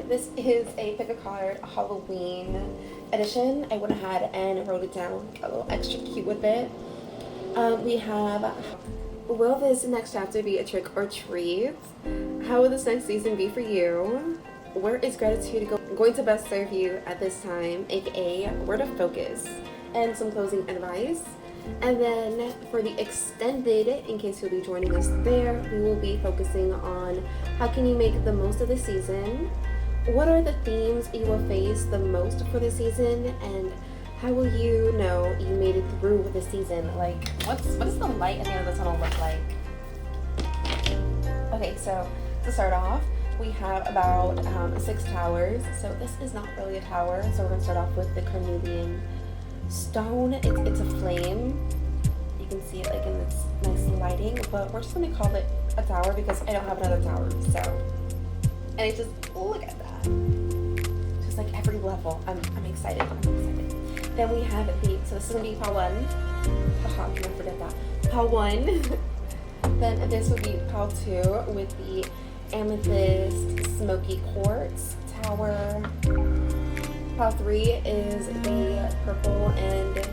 This is a pick a card Halloween edition. I went ahead and wrote it down, got a little extra cute with it. We have, will this next chapter be a trick or treat? How will this next season be for you? Where is gratitude going to best serve you at this time, aka where to focus, and some closing advice. And then for the extended, in case you'll be joining us there, we will be focusing on how can you make the most of the season, what are the themes you will face the most for the season, and how will you know you made it through the season? Like, what does the light at the end of the tunnel look like? Okay, so to start off, we have about 6 towers. So this is not really a tower. So we're gonna start off with the carnelian stone. It's a flame. You can see it like in this nice lighting, but we're just gonna call it a tower because I don't have another tower. So, and it just, look at that. Just like every level. I'm excited. Then we have so this is gonna be pile 1. Oh, I'm gonna forget that. Pile 1. Then this would be pile 2 with the amethyst smoky quartz tower. Pile 3 is the purple and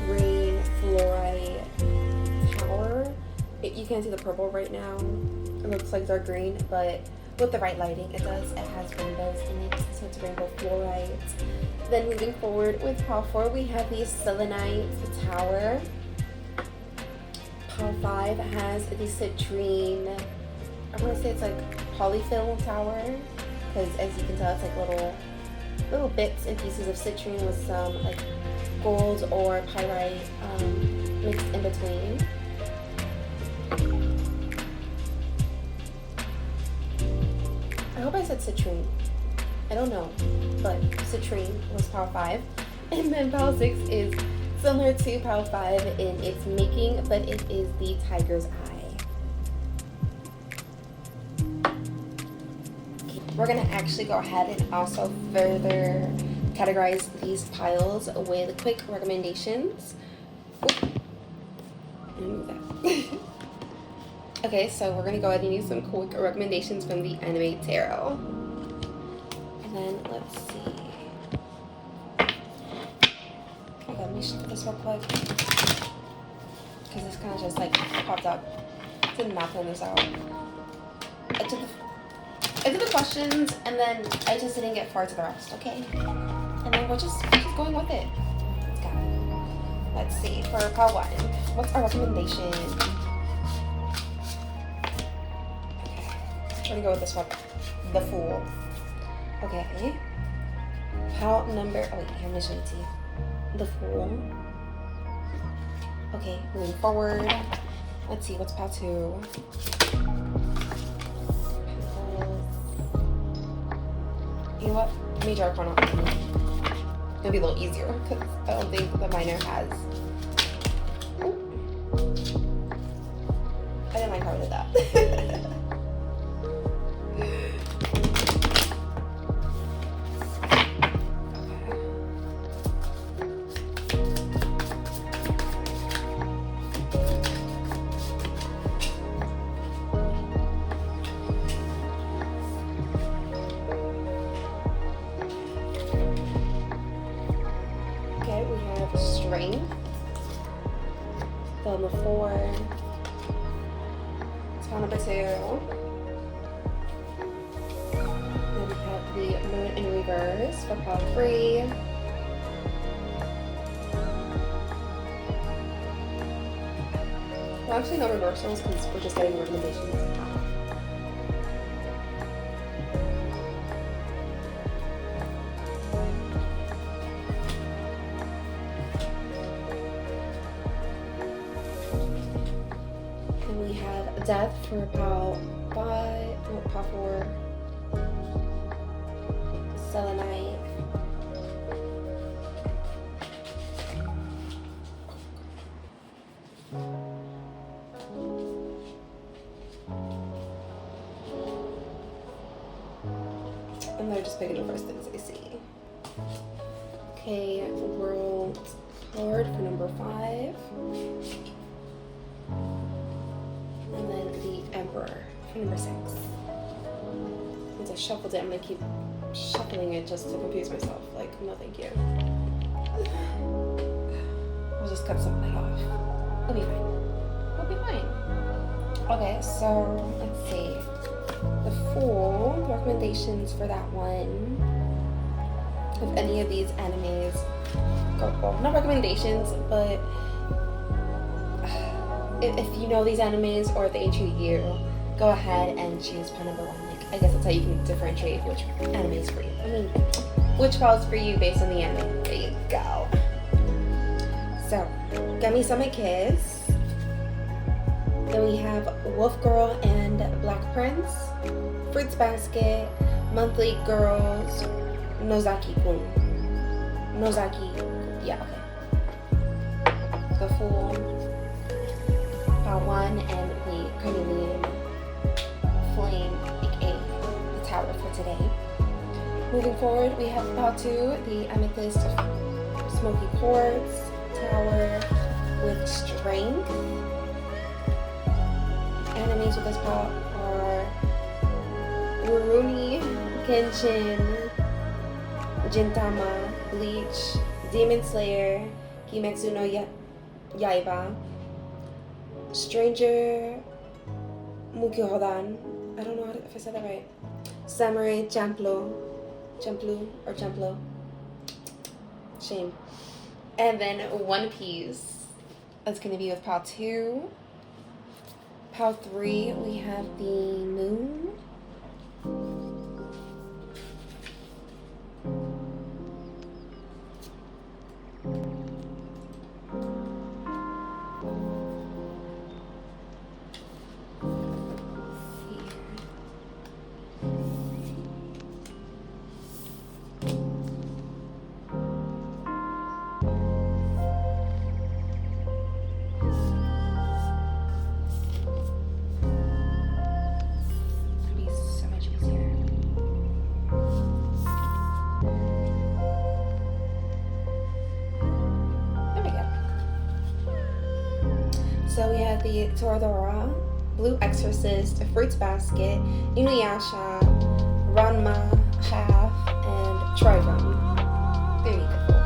green fluorite tower. You can't see the purple right now. It looks like dark green, but with the right lighting, it does. It has rainbows in it, so it's rainbow fluorite. Then moving forward with pile 4, we have the selenite tower. Pile 5 has the citrine. I want to say it's like polyfill tower, because as you can tell, it's like little bits and pieces of citrine with some like gold or pyrite mixed in between. I hope I said citrine. I don't know, but citrine was pile 5. And then pile 6 is similar to pile 5 in its making, but it is the tiger's eye. We're gonna actually go ahead and also further categorize these piles with quick recommendations. Okay, so we're gonna go ahead and use some quick recommendations from the Anime Tarot. And then let's see. Okay, let me shift this real quick, because this kind of just like popped up. Didn't map this out. I did the questions, and then I just didn't get far to the rest, okay? And then we're just going with it. Let's see, for pile 1, what's our recommendation? Okay, we're gonna go with this one, the Fool. Okay, pile number, oh wait, here, I'm gonna show it to you. The Fool. Okay, moving forward. Let's see, what's pile 2? You know what? Major Arcana. It'll be a little easier because I don't think the minor has. I didn't like how I did that. Strength. Number 4. Spell number 2. Then we have the Moon in Reverse for pile 3. Well, actually no reversals because we're just getting recommendations. Death for pile 4. Selenite. And they're just picking the first things I see. Okay, World Card for number 5. And then the Emperor for number 6. Since I shuffled it, I'm gonna keep shuffling it just to confuse myself. Like, no thank you. We'll just cut some of that off. We'll be fine. We'll be fine. Okay, so let's see. The full recommendations for that one. If any of these animes go, well, not recommendations, but if you know these animes or if they intrigue you, go ahead and choose part number one. Like, I guess that's how you can differentiate which anime is for you. I mean, which falls for you based on the anime. There you go. So, Gami-sama Kiss. Then we have Wolf Girl and Black Prince, Fruits Basket, Monthly Girls, Nozaki-kun. Nozaki, yeah, okay. The full Part 1 and the Carnelian Flame, aka the Tower for today. Moving forward, we have Part 2, the Amethyst Smoky Quartz Tower with Strength. Animes with this part are Rurouni Kenshin, Gintama, Bleach, Demon Slayer, Kimetsu no Yaiba, Stranger Mukyodan, I don't know if I said that right, Samurai Champloo, shame. And then One Piece, that's going to be with Part 2. Part 3, we have the Moon. So we have the Toradora, Blue Exorcist, Fruits Basket, Inuyasha, Ranma, Half, and Trigun. Very good.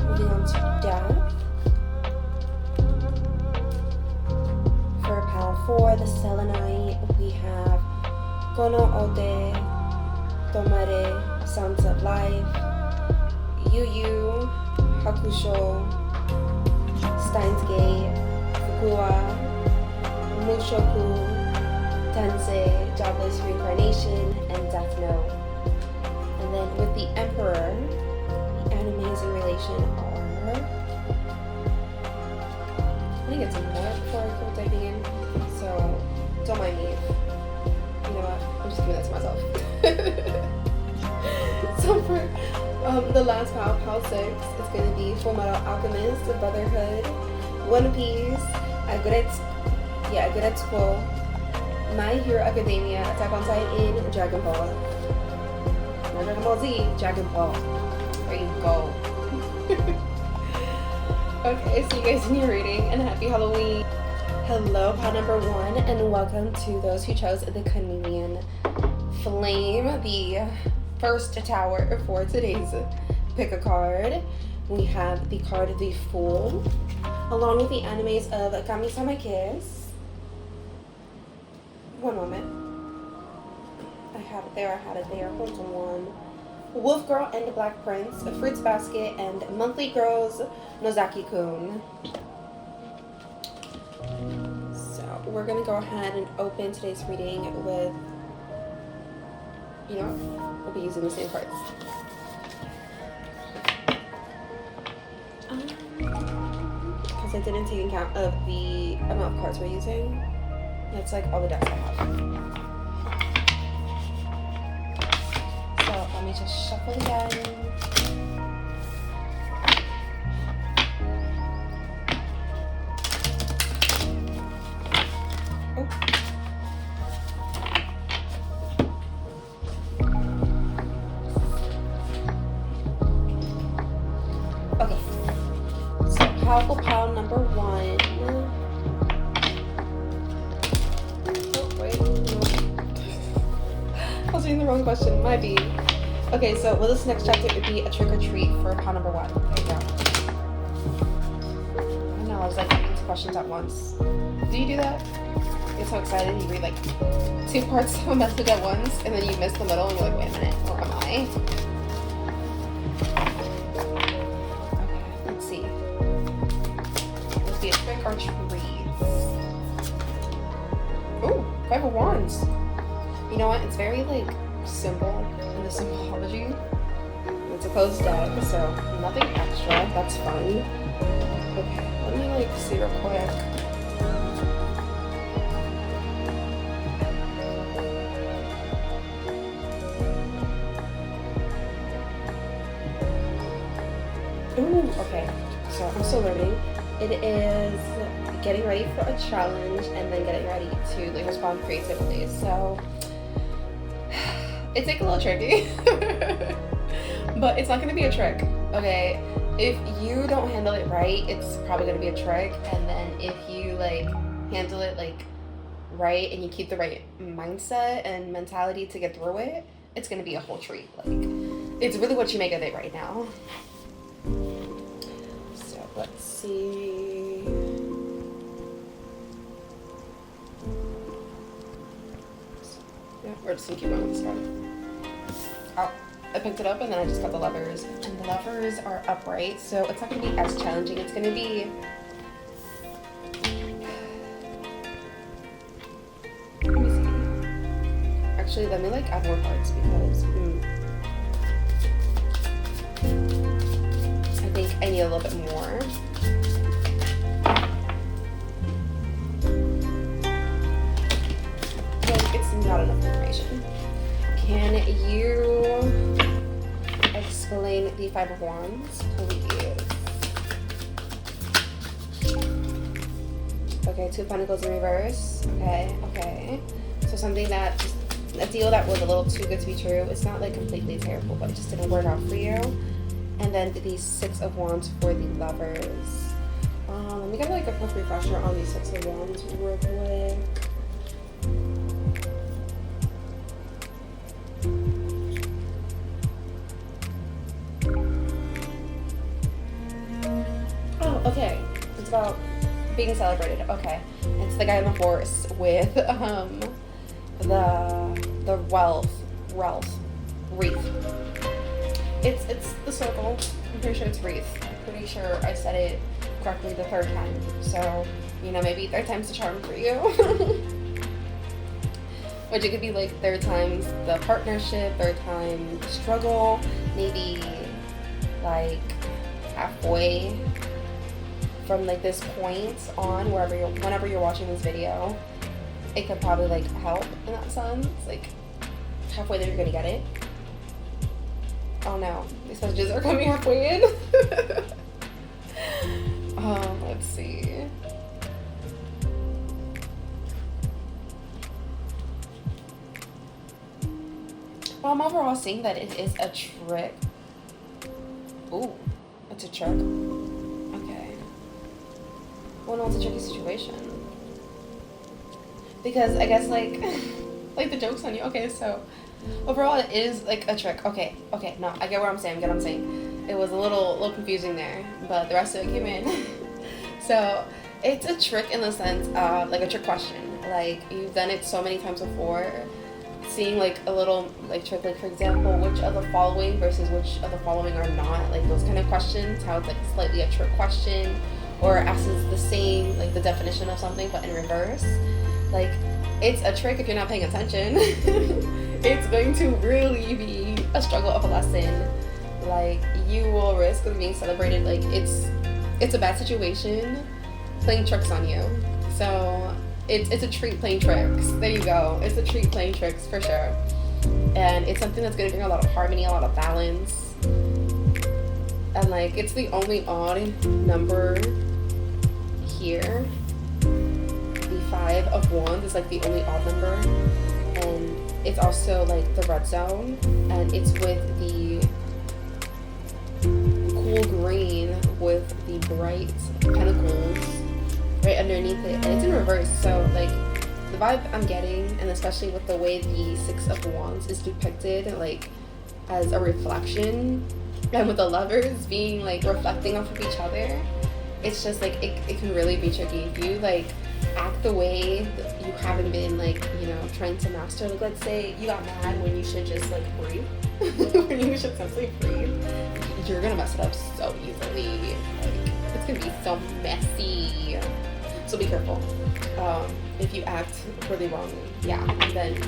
Moving on to Death. For Power 4, the Selenite, we have Kono Ode, Tomare, Sounds of Life, Yu Yu Hakusho, Steins Gate, Mushoku, Tensei, Jobless Reincarnation, and Death Note. And then with the Emperor, the animes in relation are... I think it's more before I go diving in, so don't mind me. You know what? I'm just giving that to myself. So for the last Power 6 is going to be Fullmetal Alchemist, Brotherhood, One Piece, Aggretsuko, My Hero Academia, Attack on Titan, Dragon Ball. Not Dragon Ball Z, Dragon Ball. There you go. Okay, see you guys in your reading, and happy Halloween. Hello, pod number 1, and welcome to those who chose the Carnelian Flame, the first tower for today's pick a card. We have the card The Fool, along with the animes of Gami-sama Kiss. One moment. I had it there. Hold on. Wolf Girl and the Black Prince, Fruits Basket, and Monthly Girls, Nozaki-kun. So we're going to go ahead and open today's reading with, you know what? We'll be using the same cards. Because I didn't take account of the amount of cards we're using. That's like all the decks I have. So let me just shuffle again. Okay. So powerful pile number 1. asking the wrong question. Might be. Okay, so well, this next chapter would be a trick or treat for pile number 1. There you go. I know, I was like reading 2 questions at once. Do you do that? You're so excited, you read like 2 parts of a message at once, and then you miss the middle, and you're like, wait a minute, where am I? Okay, let's see. Let's be a trick or treat. Ooh, 5 of Wands. You know what? It's very like simple in the symbology. It's a closed deck, so nothing extra. That's fun. Okay, let me like see real quick. Ooh, okay. So I'm still learning. It is getting ready for a challenge and then getting ready to like respond creatively. So it's like a little tricky, but it's not going to be a trick, okay? If you don't handle it right, it's probably going to be a trick, and then if you like handle it like right and you keep the right mindset and mentality to get through it, it's going to be a whole treat. Like, it's really what you make of it right now. So let's see. Yeah, we're just gonna keep going with this card. Oh, I picked it up and then I just got the Lovers. And the Lovers are upright, so it's not gonna be as challenging. It's gonna be... Let me see. Actually, let me like add more cards because I think I need a little bit more. It's not enough information. Can you explain the 5 of Wands, please? Okay, 2 of Pentacles in reverse. Okay. So something that just a deal that was a little too good to be true. It's not like completely terrible, but it just didn't work out for you. And then the 6 of Wands for the Lovers. Let me get like a quick refresher on the 6 of Wands real quick. Okay, it's about being celebrated. Okay, it's the guy on the horse with the wreath. It's the circle. I'm pretty sure it's wreath. I'm pretty sure I said it correctly the 3rd time. So you know, maybe 3rd time's the charm for you. Which it could be like 3rd time's the partnership, 3rd time the struggle, maybe like halfway from like this point on, whenever you're watching this video, it could probably like help in that sense. Like halfway there, you're gonna get it. Oh no, these messages are coming halfway in. Let's see. Well, I'm overall seeing that it is a trick. Ooh, it's a trick. Okay. Well, no, it's a tricky situation. Because I guess like, like the joke's on you. Okay, so overall it is like a trick. Okay, no, I get what I'm saying. It was a little confusing there, but the rest of it came in. So it's a trick in the sense of like a trick question. Like you've done it so many times before. Seeing like a little like trick, like for example, which of the following versus which of the following are not, like those kind of questions, how it's like slightly a trick question, or asks the same, like the definition of something but in reverse. Like it's a trick if you're not paying attention. It's going to really be a struggle of a lesson. Like you will risk being celebrated. Like it's a bad situation playing tricks on you. So it's a treat playing tricks. There you go. It's a treat playing tricks for sure. And it's something that's going to bring a lot of harmony, a lot of balance. And like, it's the only odd number here. The 5 of Wands is like the only odd number. And it's also like the red zone. And it's with the cool green with the bright pentacles right underneath it, and it's in reverse, so like the vibe I'm getting, and especially with the way the Six of Wands is depicted, like as a reflection, and with the lovers being like reflecting off of each other, it's just like it can really be tricky if you like act the way that you haven't been like, you know, trying to master. Like, let's say you got mad when you should just like breathe, when you should simply breathe. You're gonna mess it up so easily. Like, it's gonna be so messy. So be careful. If you act really wrongly, yeah. And then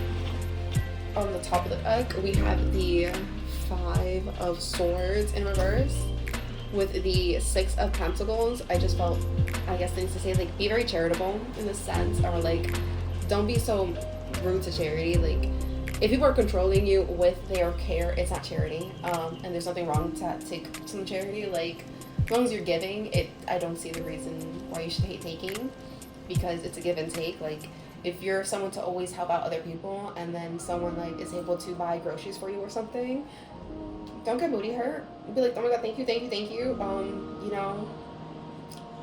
on the top of the deck, we have the Five of Swords in reverse with the Six of Pentacles. I just felt, I guess, things to say, like, be very charitable in the sense, or like, don't be so rude to charity. Like, if people are controlling you with their care, it's not charity. And there's nothing wrong to take some charity. Like, as long as you're giving, I don't see the reason why you should hate taking, because it's a give and take. Like, if you're someone to always help out other people, and then someone like is able to buy groceries for you or something, don't get moody hurt. Be like, oh my god, thank you, thank you, thank you. You know,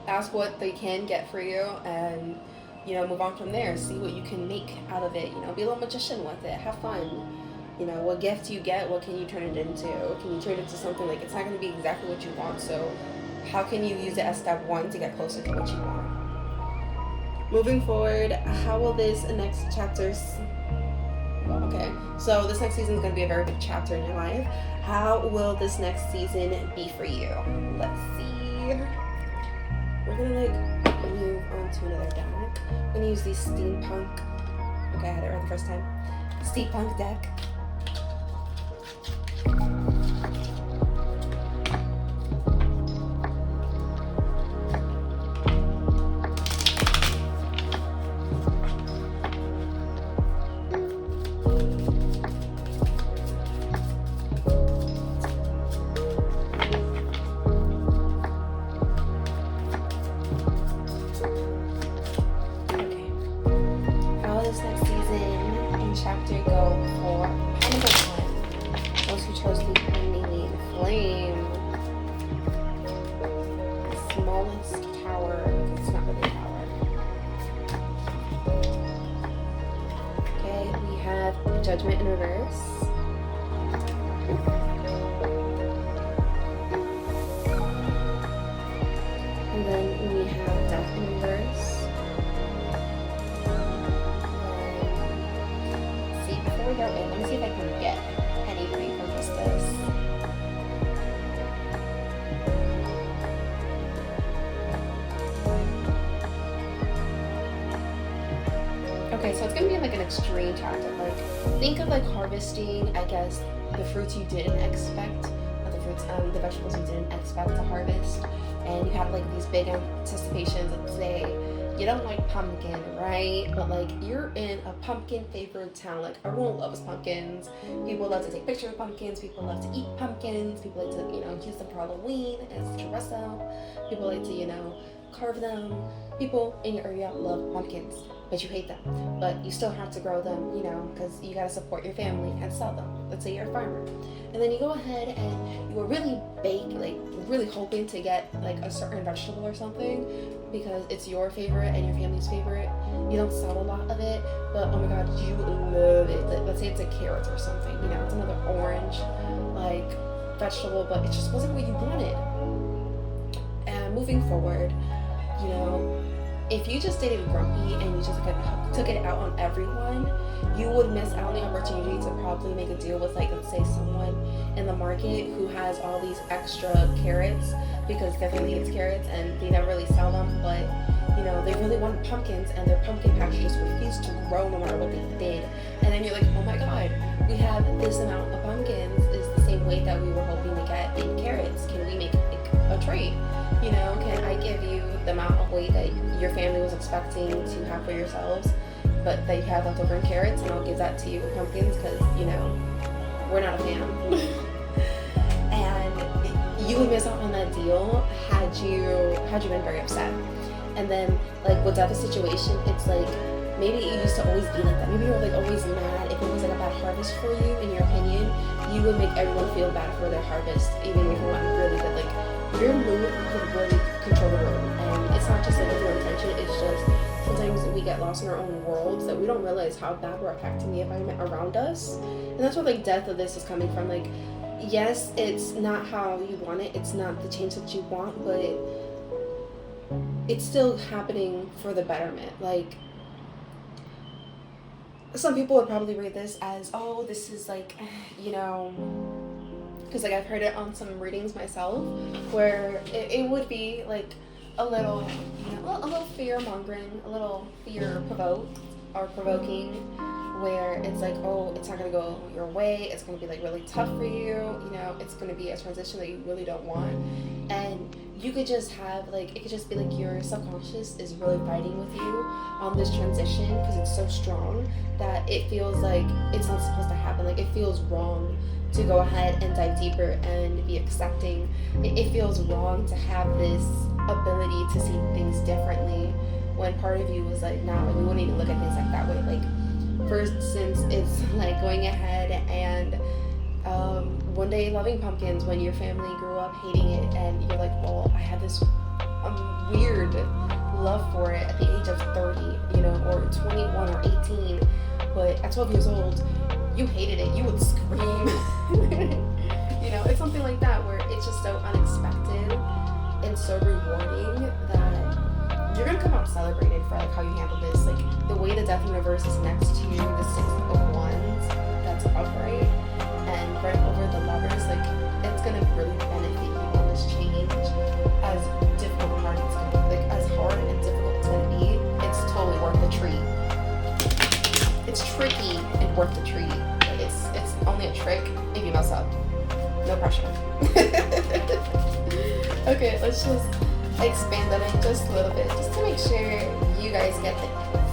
ask what they can get for you, and you know, move on from there. See what you can make out of it. You know, be a little magician with it. Have fun. You know, what gift you get, what can you turn it into? Can you turn it into something like, it's not going to be exactly what you want, so how can you use it as step one to get closer to what you want? Moving forward, how will this next chapter... Okay, so this next season is going to be a very big chapter in your life. How will this next season be for you? Let's see. We're going to like move on to another deck. I'm going to use the steampunk... Okay, I had it right the first time. Steampunk deck. Judgment in reverse. And then we have Death in reverse. Let's see, before we go in, let me see if I can get anything from just this. Okay, so it's gonna be like an extreme chapter. Like, think of like harvesting, I guess, the fruits you didn't expect, not the fruits, the vegetables you didn't expect to harvest, and you have like these big anticipations. Let's say you don't like pumpkin, right? But like you're in a pumpkin favored town. Like, everyone loves pumpkins. People love to take pictures of pumpkins. People love to eat pumpkins. People like to, you know, use them for Halloween as dress up. People like to, you know, carve them. People in your area love pumpkins, but you hate them. But you still have to grow them, you know, because you got to support your family and sell them. Let's say you're a farmer. And then you go ahead and you were really really hoping to get like a certain vegetable or something because it's your favorite and your family's favorite. You don't sell a lot of it, but oh my god, you love it. Like, let's say it's a carrot or something, you know, it's another orange like vegetable, but it just wasn't what you wanted. And moving forward, you know, if you just stayed grumpy and you just took it out on everyone, you would miss out on the opportunity to probably make a deal with, like, let's say someone in the market who has all these extra carrots because their family eats carrots and they never really sell them, but you know, they really want pumpkins and their pumpkin patch just refused to grow no matter what they did. And then you're like, oh my god, we have this amount of pumpkins, is the same weight that we were hoping to get in carrots. Can we make a trade? You know, can I give you the amount of weight that your family was expecting to have for yourselves, but that you have left over in carrots, and I'll give that to you with pumpkins because, you know, we're not a fan. And you would miss out on that deal had you been very upset. And then, like, with that situation, it's like, maybe it used to always be like that. Maybe you were like always mad if it was like a bad harvest for you, in your opinion. You would make everyone feel bad for their harvest, even if it went really good. Like, your mood could really control the room. And it's not just like with your intention, it's just sometimes we get lost in our own worlds that we don't realize how bad we're affecting the environment around us. And that's where like death of this is coming from. Like, yes, it's not how you want it, it's not the change that you want, but it's still happening for the betterment. Like, some people would probably read this as, oh, this is like, you know, because like I've heard it on some readings myself, where it would be like a little, you know, a little fear mongering, a little fear provoking, where it's like, oh, it's not gonna go your way, it's gonna be like really tough for you, you know, it's gonna be a transition that you really don't want. And you could just have like, it could just be like your subconscious is really fighting with you on this transition because it's so strong that it feels like it's not supposed to happen. Like, it feels wrong to go ahead and dive deeper and be accepting. It feels wrong to have this ability to see things differently when part of you was like, nah, we wouldn't even look at things like that way. Like, for instance, it's like going ahead and one day loving pumpkins when your family grew up hating it, and you're like, well, I had this weird love for it at the age of 30, you know, or 21 or 18, but at 12 years old, you hated it, you would scream. You know, it's something like that where it's just so unexpected and so rewarding that you're gonna come out celebrated for like how you handle this. Like, the way the Death Universe is next to you, the Six of Wands that's upright and right over the Lovers, like, it's gonna really benefit you on this change. As difficult and hard it's gonna be, like, as hard and difficult it's gonna be, it's totally worth the treat. It's tricky and worth the treat. It's only a trick if you mess up. No pressure. Okay, let's just expand on it just a little bit, just to make sure you guys get the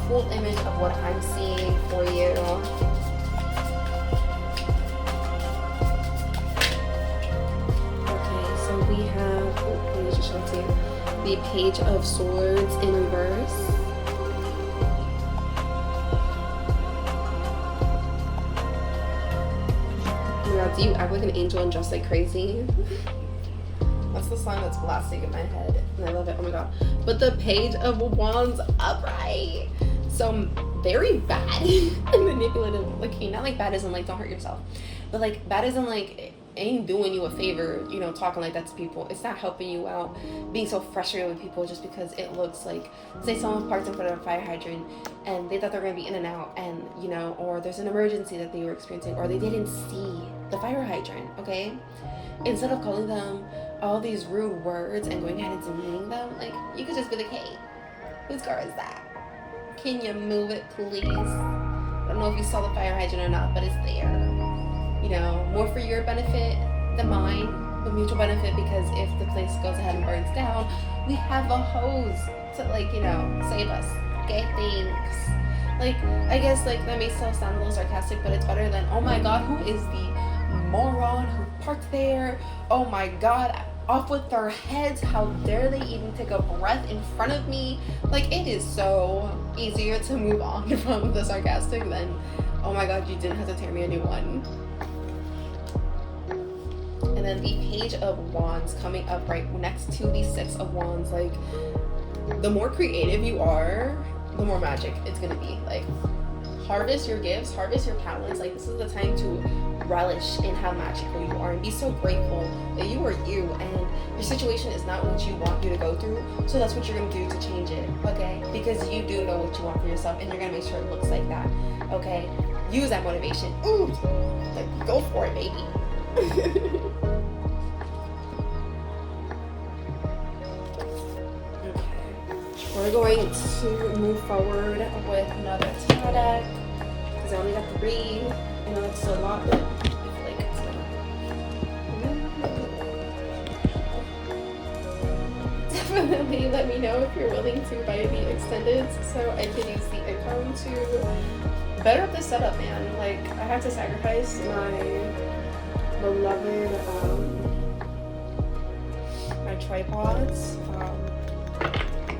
full image of what I'm seeing for you. Okay, so we have, let me just show it to you, the Page of Swords in reverse. Do you act like an angel and dress like crazy? That's the song that's blasting in my head, and I love it. Oh my god. But the Page of Wands upright. So very bad and manipulative. Like, not like bad isn't like don't hurt yourself, but like bad isn't like ain't doing you a favor, you know, talking like that to people. It's not helping you out, being so frustrated with people just because it looks like, say someone parked in front of a fire hydrant and they thought they were going to be in and out, and, you know, or there's an emergency that they were experiencing, or they didn't see the fire hydrant, okay? Instead of calling them all these rude words and going ahead and demeaning them, like, you could just be like, hey, whose car is that? Can you move it, please? I don't know if you saw the fire hydrant or not, but it's there. You know, more for your benefit than mine, but mutual benefit, because if the place goes ahead and burns down, we have a hose to, like, you know, save us. Okay, thanks. Like, I guess, like, that may still sound a little sarcastic, but it's better than, oh my god, who is the moron who parked there? Oh my god, off with their heads, how dare they even take a breath in front of me? Like, it is so easier to move on from the sarcastic than, oh my god, you didn't have to tear me a new one. And then the Page of Wands coming up right next to the Six of Wands. Like, the more creative you are, the more magic it's gonna be. Like, harvest your gifts, harvest your talents. Like, this is the time to relish in how magical you are and be so grateful that you are you, and your situation is not what you want you to go through, so that's what you're gonna do to change it, okay? Because you do know what you want for yourself, and you're gonna make sure it looks like that, okay? Use that motivation. Ooh, like, go for it, baby. We're going to move forward with another tarot deck, because I only got 3. I know that's a lot, but I feel like it's definitely let me know if you're willing to buy the extended, so I can use the income to better up this setup, man. Like, I have to sacrifice my beloved my tripods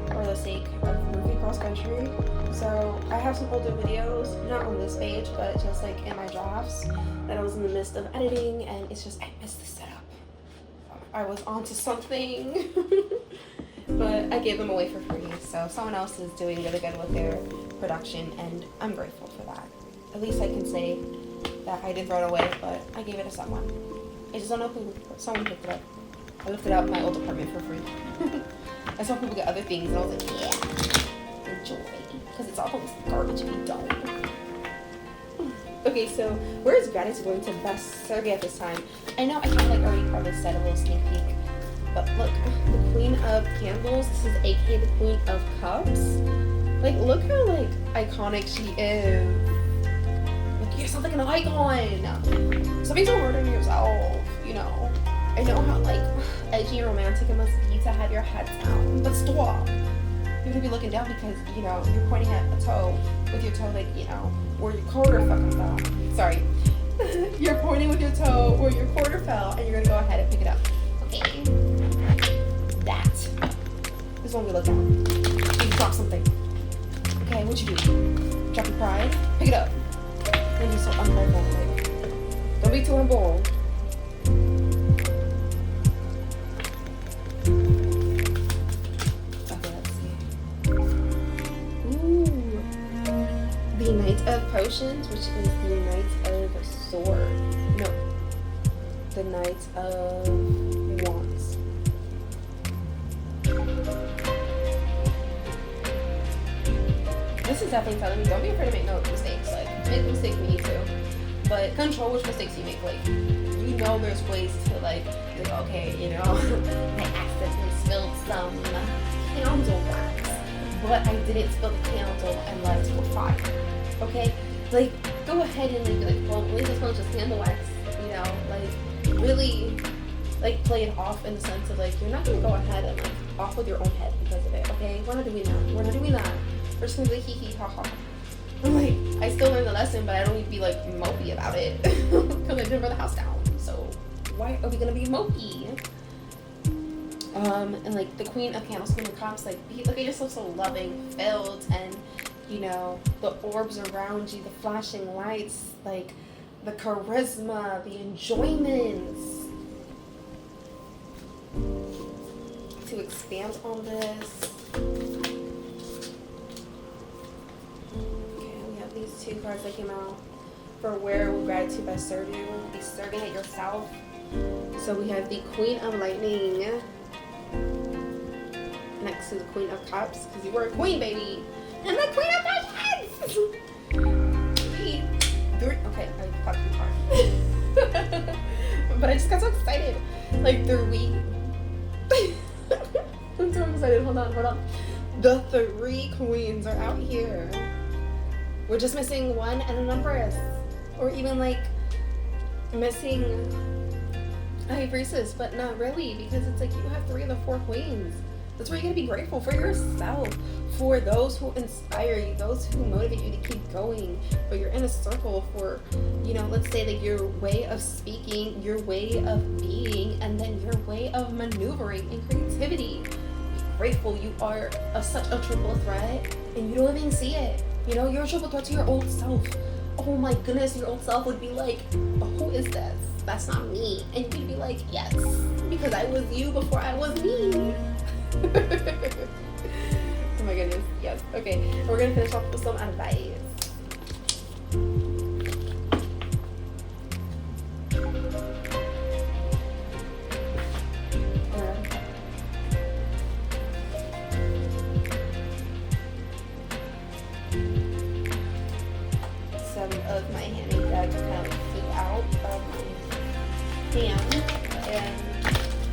for the sake of moving cross country. So I have some older videos, not on this page, but just like in my drafts that I was in the midst of editing, and it's just, I missed the setup. I was onto something. But I gave them away for free, so someone else is doing really good with their production, and I'm grateful for that. At least I can say that I didn't throw it away, but I gave it to someone. I just don't know who. Someone picked it up. I lifted it out in my old apartment for free. I saw people get other things, and I was like, yeah, enjoy, because it's all this garbage we don't. Okay, so where is gratitude going to best serve you at this time? I know I kind of like already probably said a little sneak peek, but look, the Queen of Candles. This is aka the Queen of Cups. Like, look how like iconic she is. Like, you're something like an icon. Something so hard on yourself, you know. I know how like edgy and romantic it must be to have your head down, but stop. You have to be looking down because, you know, you're pointing at a toe with your toe, like, you know, where your quarter fucking fell. Sorry. You're pointing with your toe where your quarter fell, and you're gonna go ahead and pick it up. Okay. That is when we look down. You drop something. Okay, what you do? Drop your pride. Pick it up. Don't be so unprideful. Like, don't be too humble. The Knight of Potions, which is the Knight of Sword. No. The Knight of Wands. This is definitely telling me, don't be afraid to make no mistakes. Like, make mistakes when you need to. But control which mistakes you make. Like, you know there's ways to, like okay, you know, I accidentally spilled some candle wax. But I didn't spill the candle and let it go fire. Okay? Like, go ahead and like, be like, well, at least it's not just candle wax, you know, like, really, like, play it off in the sense of, like, you're not gonna go ahead and, like, off with your own head because of it, okay? We're not doing that. We're not doing that. We're just gonna be like, hee hee, ha ha. I'm like, I still learned the lesson, but I don't need to be, like, mopey about it because I didn't burn the house down. So, why are we gonna be mopey? And like the Queen of Candles, Queen of Cups, like, look at yourself so loving, filled, and, you know, the orbs around you, the flashing lights, like the charisma, the enjoyments. To expand on this, okay, we have these two cards that came out for where will gratitude best serve you. Be serving it yourself. So we have the Queen of Lightning next to the Queen of Cups, because you were a queen, baby. And the Queen of Passions! Okay, I fucked too hard. But I just got so excited. Like, I'm so excited. Hold on. The three queens are out here. We're just missing one and an Empress. Or even, like, missing a High Priestess, but not really, because it's like you have three of the four queens. That's where you're gonna be grateful for yourself, for those who inspire you, those who motivate you to keep going. But you're in a circle for, you know, let's say like your way of speaking, your way of being, and then your way of maneuvering and creativity. Be grateful. You are such a triple threat, and you don't even see it. You know, you're a triple threat to your old self. Oh my goodness, your old self would be like, oh, who is this? That's not me. And you'd be like, yes, because I was you before I was me. Oh my goodness, yes. Okay, we're gonna finish off with some advice. Some of my handmade deck kind of flew out of my hand, and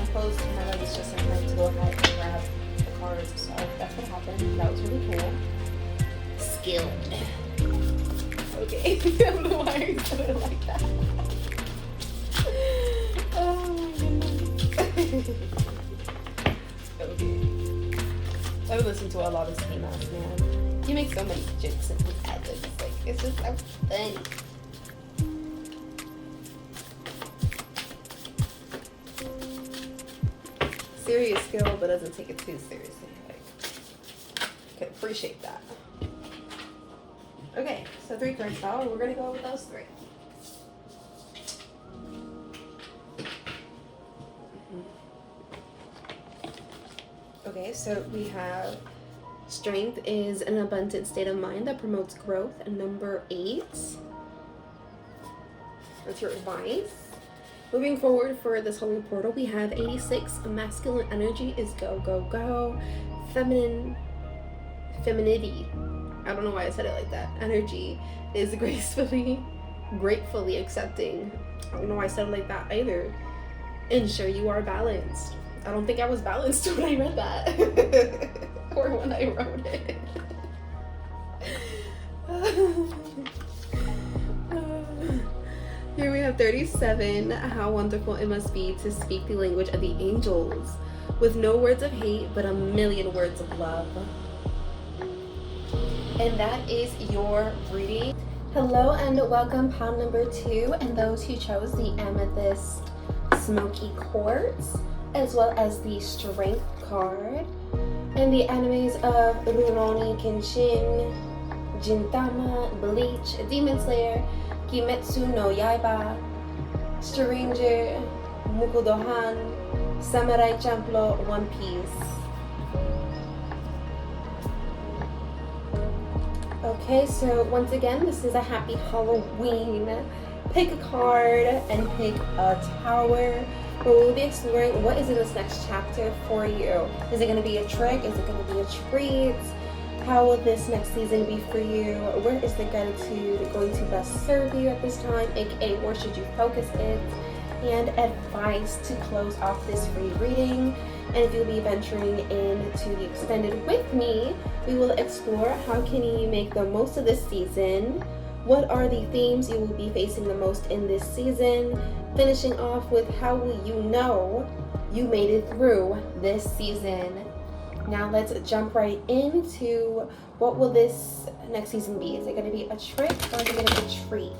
I closed my legs just in time to go ahead and grab the cards. So that's what happened. That was really cool. Skilled. Okay. I don't know why I said it like that. Oh my goodness. Okay. I would listen to a lot of Ski Mask, man. He makes so many jokes in his ad-libs. Like, it's just so funny. Serious skill, but doesn't take it too seriously. Like, can appreciate that. Okay, so 3 cards now, and we're gonna go with those 3. Okay, Okay, so we have strength is an abundant state of mind that promotes growth. And number 8. That's your advice. Moving forward for this holy portal, we have 86. Masculine energy is go, go, go. Femininity. I don't know why I said it like that. Energy is gratefully accepting. I don't know why I said it like that either. Ensure you are balanced. I don't think I was balanced when I read that. Or when I wrote it. Here we have 37. How wonderful it must be to speak the language of the angels, with no words of hate, but a million words of love. And that is your reading. Hello and welcome, pile number 2, and those who chose the Amethyst Smoky Quartz, as well as the Strength card, and the animes of Rurouni Kenshin, Gintama, Bleach, Demon Slayer, Kimetsu no Yaiba, Stranger, Mukudohan, Samurai Champloo, One Piece. Okay, so once again, this is a happy Halloween. Pick a card and pick a tower. We'll be exploring what is in this next chapter for you. Is it going to be a trick? Is it going to be a treat? How will this next season be for you? Where is the gratitude going to best serve you at this time? AKA, where should you focus it? And advice to close off this free reading. And if you'll be venturing into the extended with me, we will explore how can you make the most of this season. What are the themes you will be facing the most in this season? Finishing off with how will you know you made it through this season. Now let's jump right into what will this next season be. Is it going to be a trick or is it going to be a treat?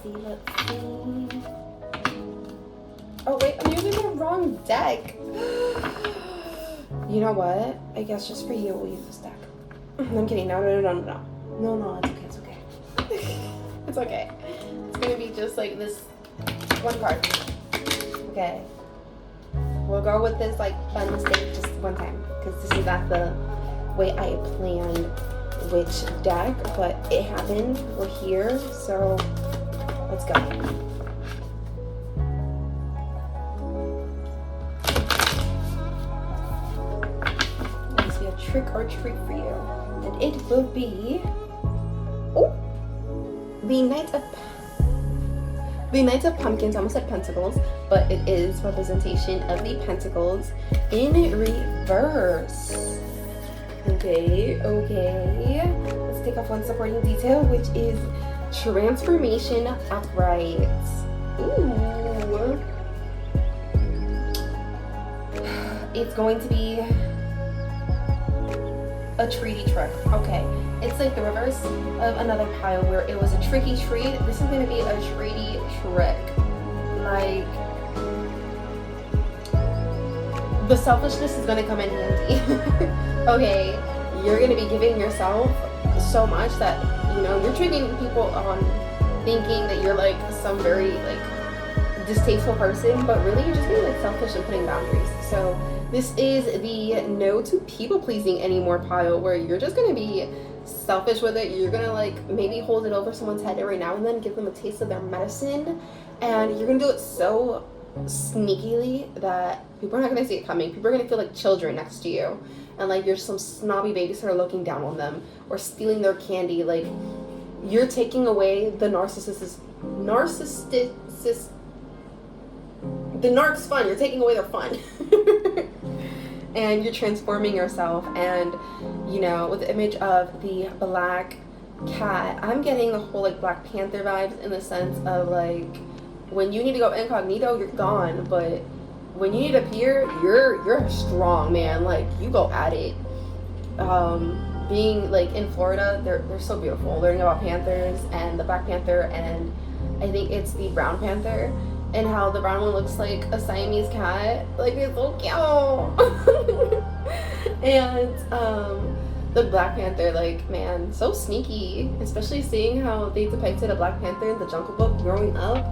Let's see. Oh wait, I'm using the wrong deck. You know what? I guess just for you, we'll use this deck. I'm kidding. No, it's okay. It's okay. It's gonna be just like this one card. Okay. We'll go with this like fun mistake just one time, because this is not the way I planned which deck, but it happened. We're here, so let's go. Let's see a trick or treat for you. And it will be the Knight of Pumpkins. I almost said Pentacles, but it is representation of the Pentacles in reverse. Okay. Let's take off one supporting detail, which is Transformation Upright. Ooh. It's going to be a treaty trick. Okay. It's like the reverse of another pile where it was a tricky treat. This is going to be a treaty trick. Like, the selfishness is going to come in handy. Okay, you're going to be giving yourself so much that, you know, you're tricking people on thinking that you're like some very like distasteful person, but really you're just being like selfish and putting boundaries. So this is the no to people pleasing anymore pile, where you're just going to be selfish with it. You're gonna like maybe hold it over someone's head every now and then, give them a taste of their medicine, and you're gonna do it so sneakily that people are not gonna see it coming. People are gonna feel like children next to you, and like you're some snobby babysitter looking down on them or stealing their candy. Like, you're taking away the the narc's fun. You're taking away their fun. And you're transforming yourself, and you know, with the image of the black cat, I'm getting the whole like Black Panther vibes, in the sense of like, when you need to go incognito, you're gone, but when you need to appear, you're strong, man. Like, you go at it. Being like in Florida, they're so beautiful. Learning about panthers and the Black Panther, and I think it's the brown panther, and how the brown one looks like a Siamese cat. Like, it's so cute. And the Black Panther, like, man, so sneaky. Especially seeing how they depicted a Black Panther in the Jungle Book growing up.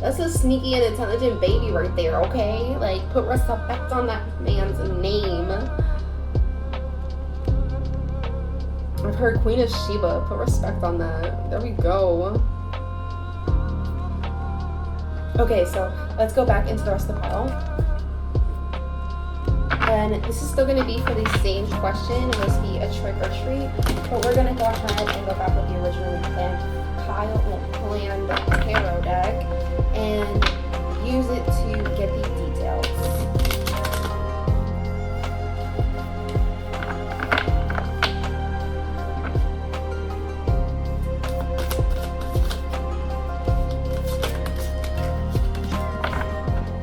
That's a sneaky and intelligent baby right there, okay? Like, put respect on that man's name. I've heard Queen of Sheba. Put respect on that. There we go. Okay, so let's go back into the rest of the pile. And this is still going to be for the same question. It must be a trick or treat. But we're going to go ahead and go back with the originally planned tarot deck and use it to get the details.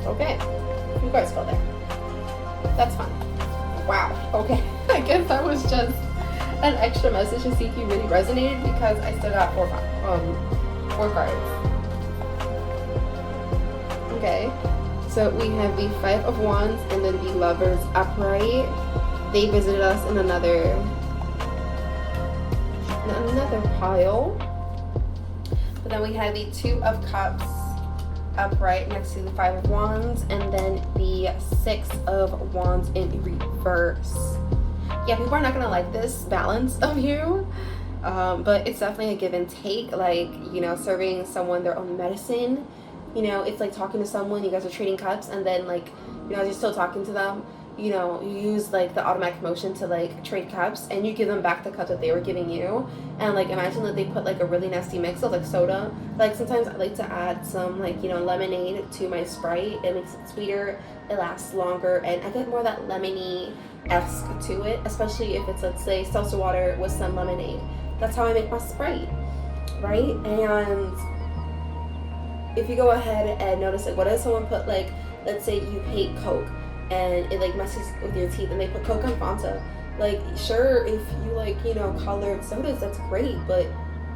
Okay, you guys go there. That's fine. Wow. Okay. I guess that was just an extra message to see if you really resonated because I still got four cards. Okay. So we have the Five of Wands and then the Lovers upright. They visited us in another pile. But then we have the Two of Cups upright next to the Five of Wands, and then the Six of Wands in reverse. Yeah, people are not gonna like this balance of you, but it's definitely a give and take. Like, you know, serving someone their own medicine. You know, it's like talking to someone, you guys are trading cups, and then, like, you know, as you're still talking to them, you know, you use like the automatic motion to like trade cups, and you give them back the cup that they were giving you. And like, imagine that they put like a really nasty mix of like soda. Like, sometimes I like to add some, like, you know, lemonade to my Sprite. It makes it sweeter, it lasts longer, and I get more of that lemony-esque to it, especially if it's, let's say, seltzer water with some lemonade. That's how I make my Sprite, right? And if you go ahead and notice, like, what if someone put, like, let's say you hate Coke and it like messes with your teeth, and they put Coke on Fanta. Like, sure, if you like, you know, colored sodas, that's great, but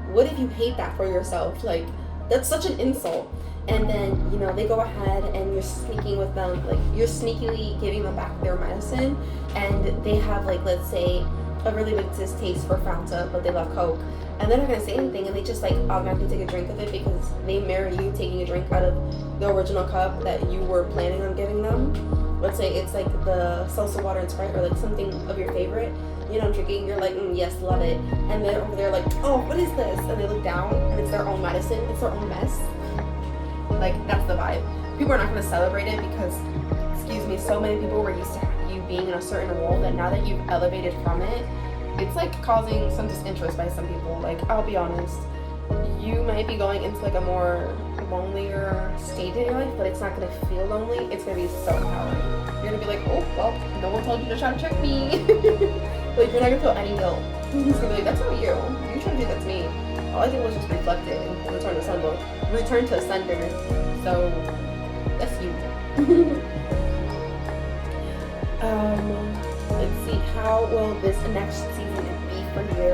what if you hate that for yourself? Like, that's such an insult. And then, you know, they go ahead and you're sneaking with them, like, you're sneakily giving them back their medicine, and they have, like, let's say, a really big distaste for Fanta, but they love Coke, and they're not gonna say anything, and they just like automatically take a drink of it because they marry you taking a drink out of the original cup that you were planning on giving them. Let's say it's like the salsa water and Sprite, or like something of your favorite, you know, drinking, you're like, yes, love it, and then over there like, oh, what is this? And they look down and it's their own medicine, it's their own mess. Like, that's the vibe. People are not gonna celebrate it because, excuse me, so many people were used to you being in a certain role that now that you've elevated from it, it's like causing some disinterest by some people. Like, I'll be honest, you might be going into like a more lonelier state in your life, but it's not gonna feel lonely. It's gonna be so empowering. You're gonna be like, oh, well, no one told you to try to trick me. Like, you're not gonna feel any guilt. It's gonna be like, that's not you. You trying to do that to me. All I did was just reflect it and return to sender. So that's you. Let's see, how will this next season be for you?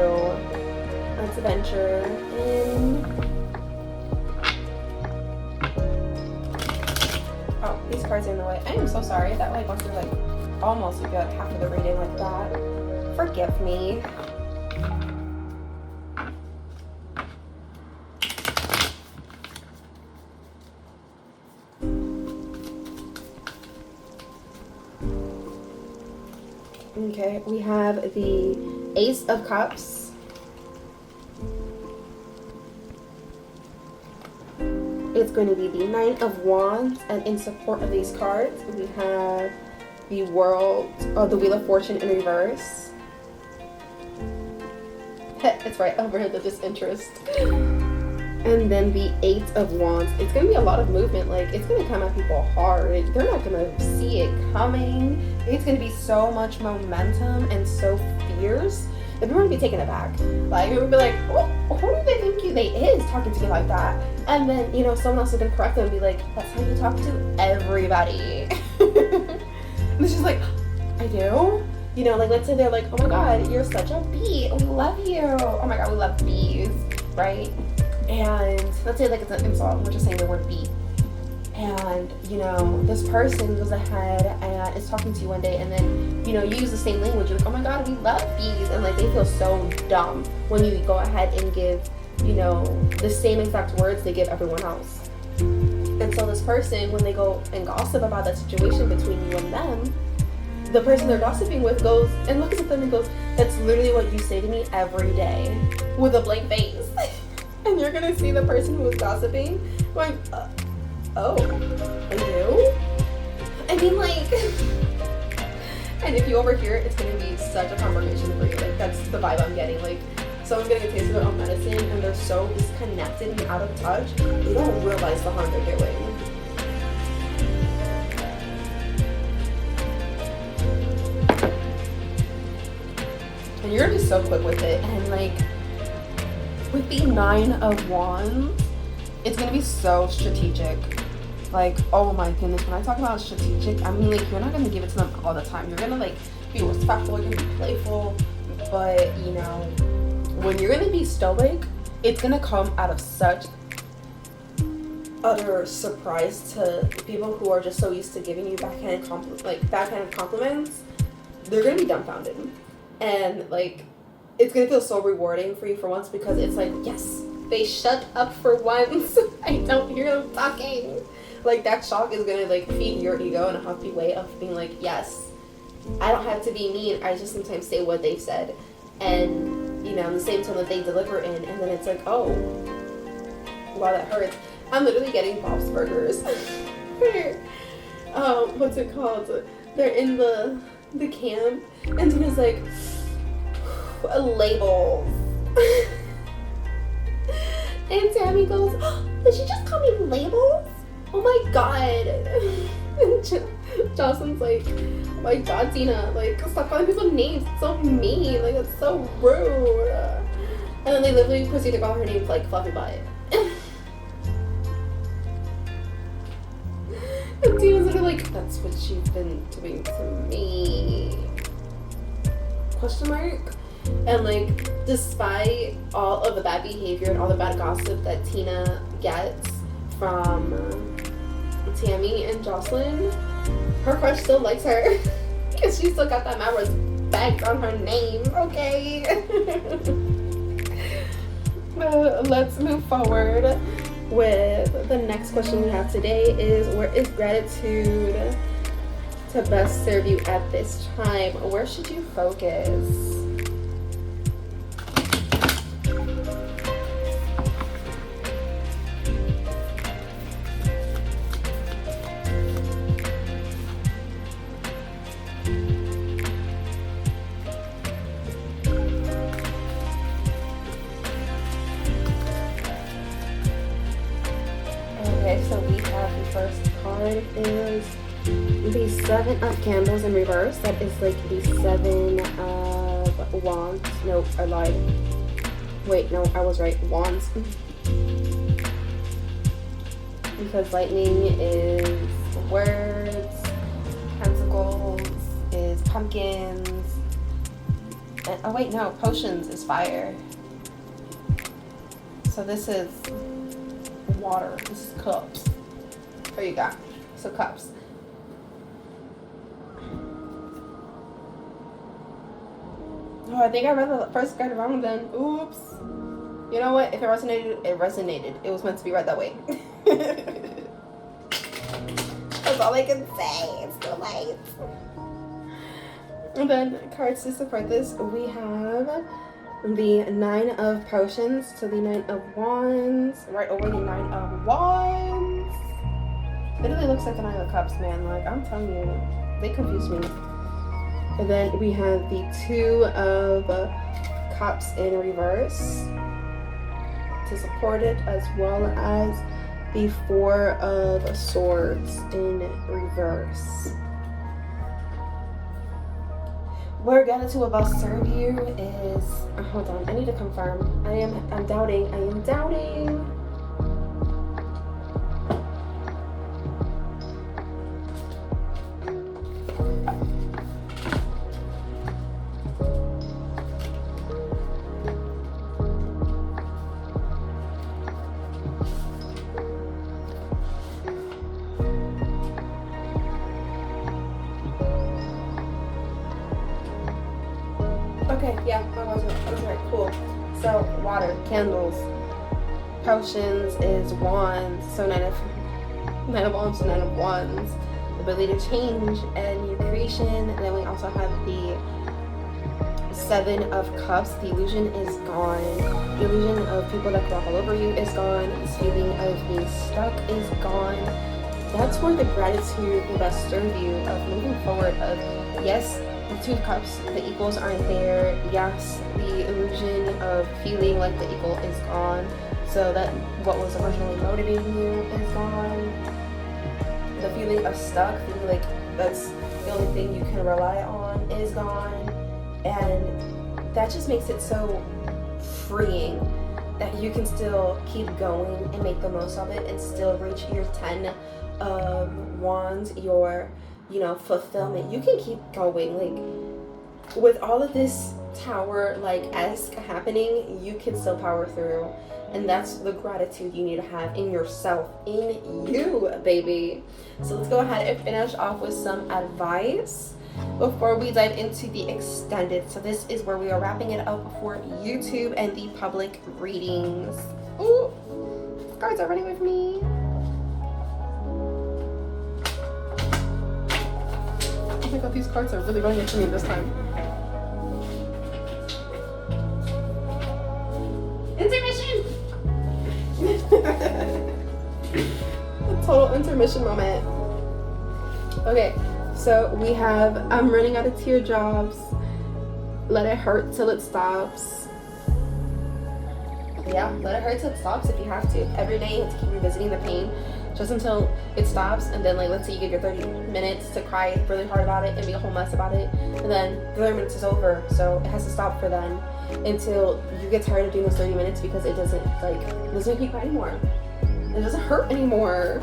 Let's venture in. Oh, these cards are in the way. I am so sorry. That like must have like almost got half of the reading like that. Forgive me. Okay, we have the Ace of Cups. It's going to be the Nine of Wands, and in support of these cards, we have the World, the Wheel of Fortune in reverse. It's right over here, the disinterest. And then the Eight of Wands. It's going to be a lot of movement. Like, it's going to come at people hard. They're not going to see it coming. It's going to be so much momentum and so fierce. They're going to be taken aback. Like, it would be like, oh, who do they think they is talking to me like that? And then, you know, someone else is going to correct them and be like, that's how you talk to everybody. And it's just like, I do? You know, like, let's say they're like, oh my God, you're such a bee. We love you. Oh my God, we love bees, right? And let's say like it's an insult, we're just saying the word bee. And, you know, this person goes ahead and is talking to you one day, and then, you know, you use the same language. You're like, oh my God, we love bees. And like, they feel so dumb when you go ahead and give, you know, the same exact words they give everyone else. And so this person, when they go and gossip about that situation between you and them, the person they're gossiping with goes and looks at them and goes, "That's literally what you say to me every day," with a blank face. And you're gonna see the person who was gossiping going, "Oh, I do?" I mean, like, and if you overhear it, it's gonna be such a confirmation for you. Like, that's the vibe I'm getting. Like, someone's getting a taste of their own medicine and they're so disconnected and out of touch, they don't realize the harm they're doing. And you're gonna be so quick with it. And like, with the 9 of Wands, it's gonna be so strategic. Like, oh my goodness, when I talk about strategic, I mean, like, you're not gonna give it to them all the time. You're gonna like be respectful, you're gonna be playful, but you know, when you're gonna be stoic, it's gonna come out of such utter surprise to people who are just so used to giving you backhanded compliments. They're gonna be dumbfounded, and like, it's gonna feel so rewarding for you for once, because it's like, yes, they shut up for once. I don't hear them talking. Like, that shock is gonna like feed your ego in a healthy way of being like, yes, I don't have to be mean. I just sometimes say what they've said, and you know, in the same tone that they deliver in, and then it's like, oh, wow, that hurts. I'm literally getting Bob's Burgers. What's it called? They're in the camp, and Tina's like, labels. And Tammy goes, oh, did she just call me labels? Oh my god. And Jocelyn's like, oh my god, Tina, like, stop calling people names. It's so mean. Like, it's so rude. And then they literally proceed to call her name like Fluffy Butt. And Tina's literally like, that's what you've been doing to me. Question mark? And like, despite all of the bad behavior and all the bad gossip that Tina gets from Tammy and Jocelyn, her crush still likes her because she still got that mad respect on her name, okay? Let's move forward with the next question we have today is, where is gratitude to best serve you at this time? Where should you focus? Okay, so we have the first card is the 7 of Candles in reverse. That is like the 7 of Wands. No, I lied. Wait, no, I was right. Wands. Because lightning is words, pentacles is pumpkins, and oh wait, no, potions is fire. So this is water. This is cups. There you go. So cups. Oh, I think I read the first card wrong then. Oops. You know what? If it resonated, it resonated. It was meant to be read that way. That's all I can say. It's too late. And then cards to support this, we have the 9 of Potions to the 9 of Wands, right over the 9 of Wands. Literally looks like the 9 of Cups, man. Like, I'm telling you, they confuse me. And then we have the 2 of Cups in reverse to support it, as well as the 4 of Swords in reverse. Where gratitude will best serve you is, hold on, I need to confirm. I'm doubting. Okay, yeah, I was right. Cool. So, water, candles, potions is wands. So 9 of Nine of Wands, Nine of Wands, the ability to change and new creation. And then we also have the Seven of Cups. The illusion is gone. The illusion of people that walk all over you is gone. This feeling of being stuck is gone. That's where the gratitude will best serve you of moving forward. Of yes, the Two of Cups, the equals aren't there. Yes, the illusion of feeling like the equal is gone. So that what was originally motivating you is gone. The feeling of stuck, feeling like that's the only thing you can rely on is gone. And that just makes it so freeing that you can still keep going and make the most of it and still reach your 10 of Wands, your, fulfillment. You can keep going. Like, with all of this Tower, esque happening, you can still power through. And that's the gratitude you need to have in yourself, in you, baby. So let's go ahead and finish off with some advice before we dive into the extended. So this is where we are wrapping it up for YouTube and the public readings. Ooh, cards are running with me. Oh my god, these cards are really running into me this time. Intermission! A total intermission moment. Okay, so we have I'm running out of teardrops. Let it hurt till it stops. Yeah, let it hurt till it stops if you have to. Every day you have to keep revisiting the pain just until it stops. And then let's say you give your 30 minutes to cry really hard about it and be a whole mess about it, and then the 30 minutes is over, so it has to stop for then until you get tired of doing those 30 minutes because it doesn't make you cry anymore. It doesn't hurt anymore.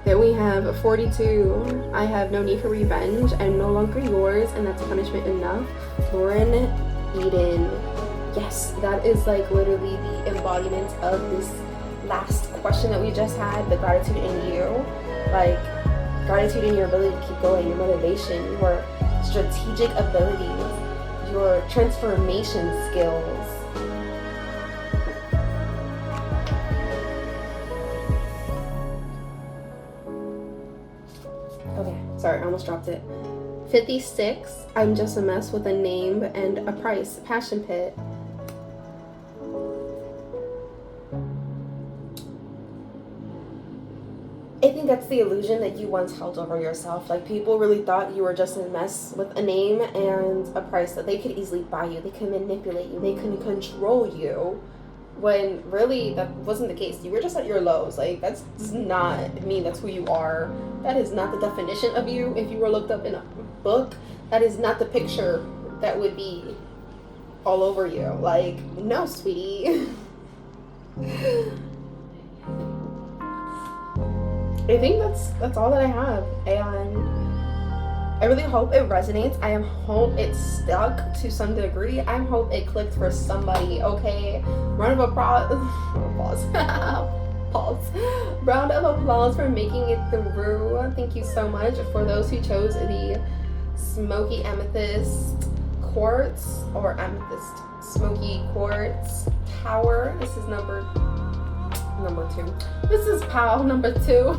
Then we have 42. I have no need for revenge. I'm no longer yours, and that's punishment enough. Lauren Eden. Yes, that is literally the embodiment of this last question that we just had. The gratitude in you, gratitude in your ability to keep going, your motivation, your strategic abilities, your transformation skills. Okay, sorry, I almost dropped it. 56, I'm just a mess with a name and a price. Passion pit. I think that's the illusion that you once held over yourself. People really thought you were just a mess with a name and a price, that they could easily buy you, they could manipulate you, they could control you, when really that wasn't the case. You were just at your lows. That does not mean that's who you are. That is not the definition of you. If you were looked up in a book, that is not the picture that would be all over you. No, sweetie. I think that's all that I have, and I really hope it resonates. I hope it stuck to some degree. I hope it clicked for somebody. Okay, round of applause. Pause. Round of applause for making it through. Thank you so much for those who chose the smoky amethyst quartz, or amethyst smoky quartz tower. This is number 2. This is pile number 2.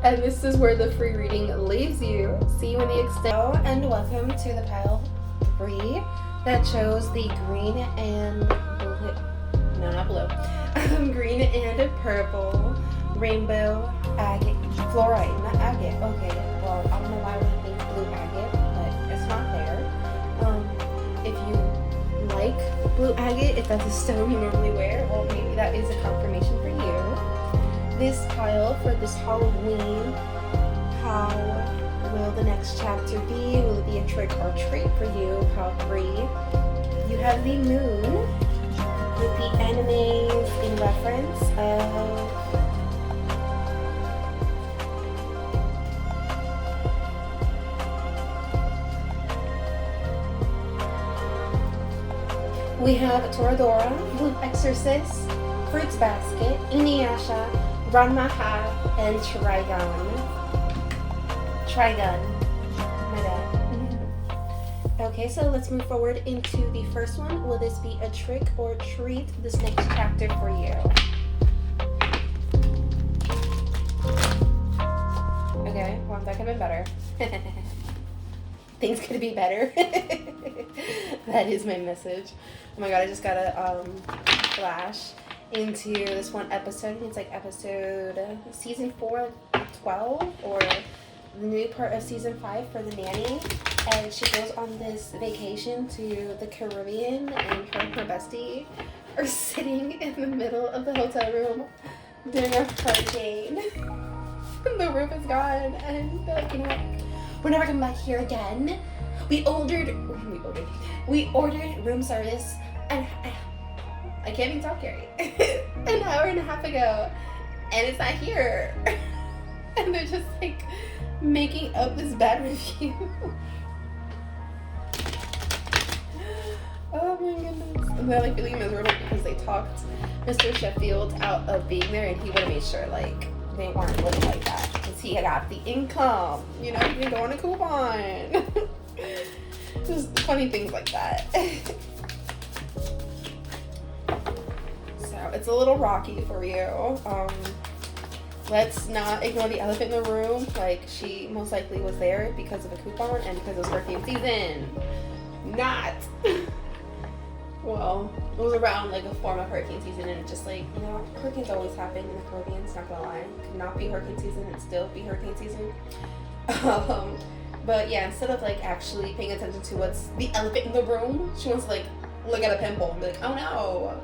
And this is where the free reading leaves you. See you in the extent. Hello and welcome to the pile 3 that chose the green and blue. No, not blue. Green and purple rainbow agate fluorite, not agate. Okay, well, I don't know why we think blue agate, but it's not there. If you like blue agate, if that's a stone you normally wear, well, maybe that is a confirmation for you. This pile for this Halloween, how will the next chapter be? Will it be a trick or treat for you? Pile 3. You have the moon with the animes in reference of we have Toradora, Blue Exorcist, Fruits Basket, Inuyasha, Ranma-ha, and Trigun. My bad. Okay, so let's move forward into the first one. Will this be a trick or treat, this next chapter for you? could have been better. Things could be better. That is my message. Oh my god, I just got a flash into this one episode. It's like episode season 4, 12, or the new part of season 5 for the nanny. And she goes on this vacation to the Caribbean, and her and her bestie are sitting in the middle of the hotel room during a hurricane. The roof is gone, and they're like, you know what? We're never coming back here again. We ordered room service, and I can't even talk, Carrie. An hour and a half ago, and it's not here. And they're just like making up this bad review. Oh my goodness. And they're like really miserable because they talked Mr. Sheffield out of being there, and he would have made sure like they weren't living like that because he had got the income. You know, he can go on a coupon. Just funny things like that. So it's a little rocky for you. Let's not ignore the elephant in the room. Like, she most likely was there because of a coupon and because it was hurricane season. Not. Well, it was around like a form of hurricane season, and just like, you know, hurricanes always happen in the Caribbean, it's not gonna lie. It could not be hurricane season and still be hurricane season. But yeah, instead of like actually paying attention to what's the elephant in the room, she wants to like look at a pimple and be like, oh no,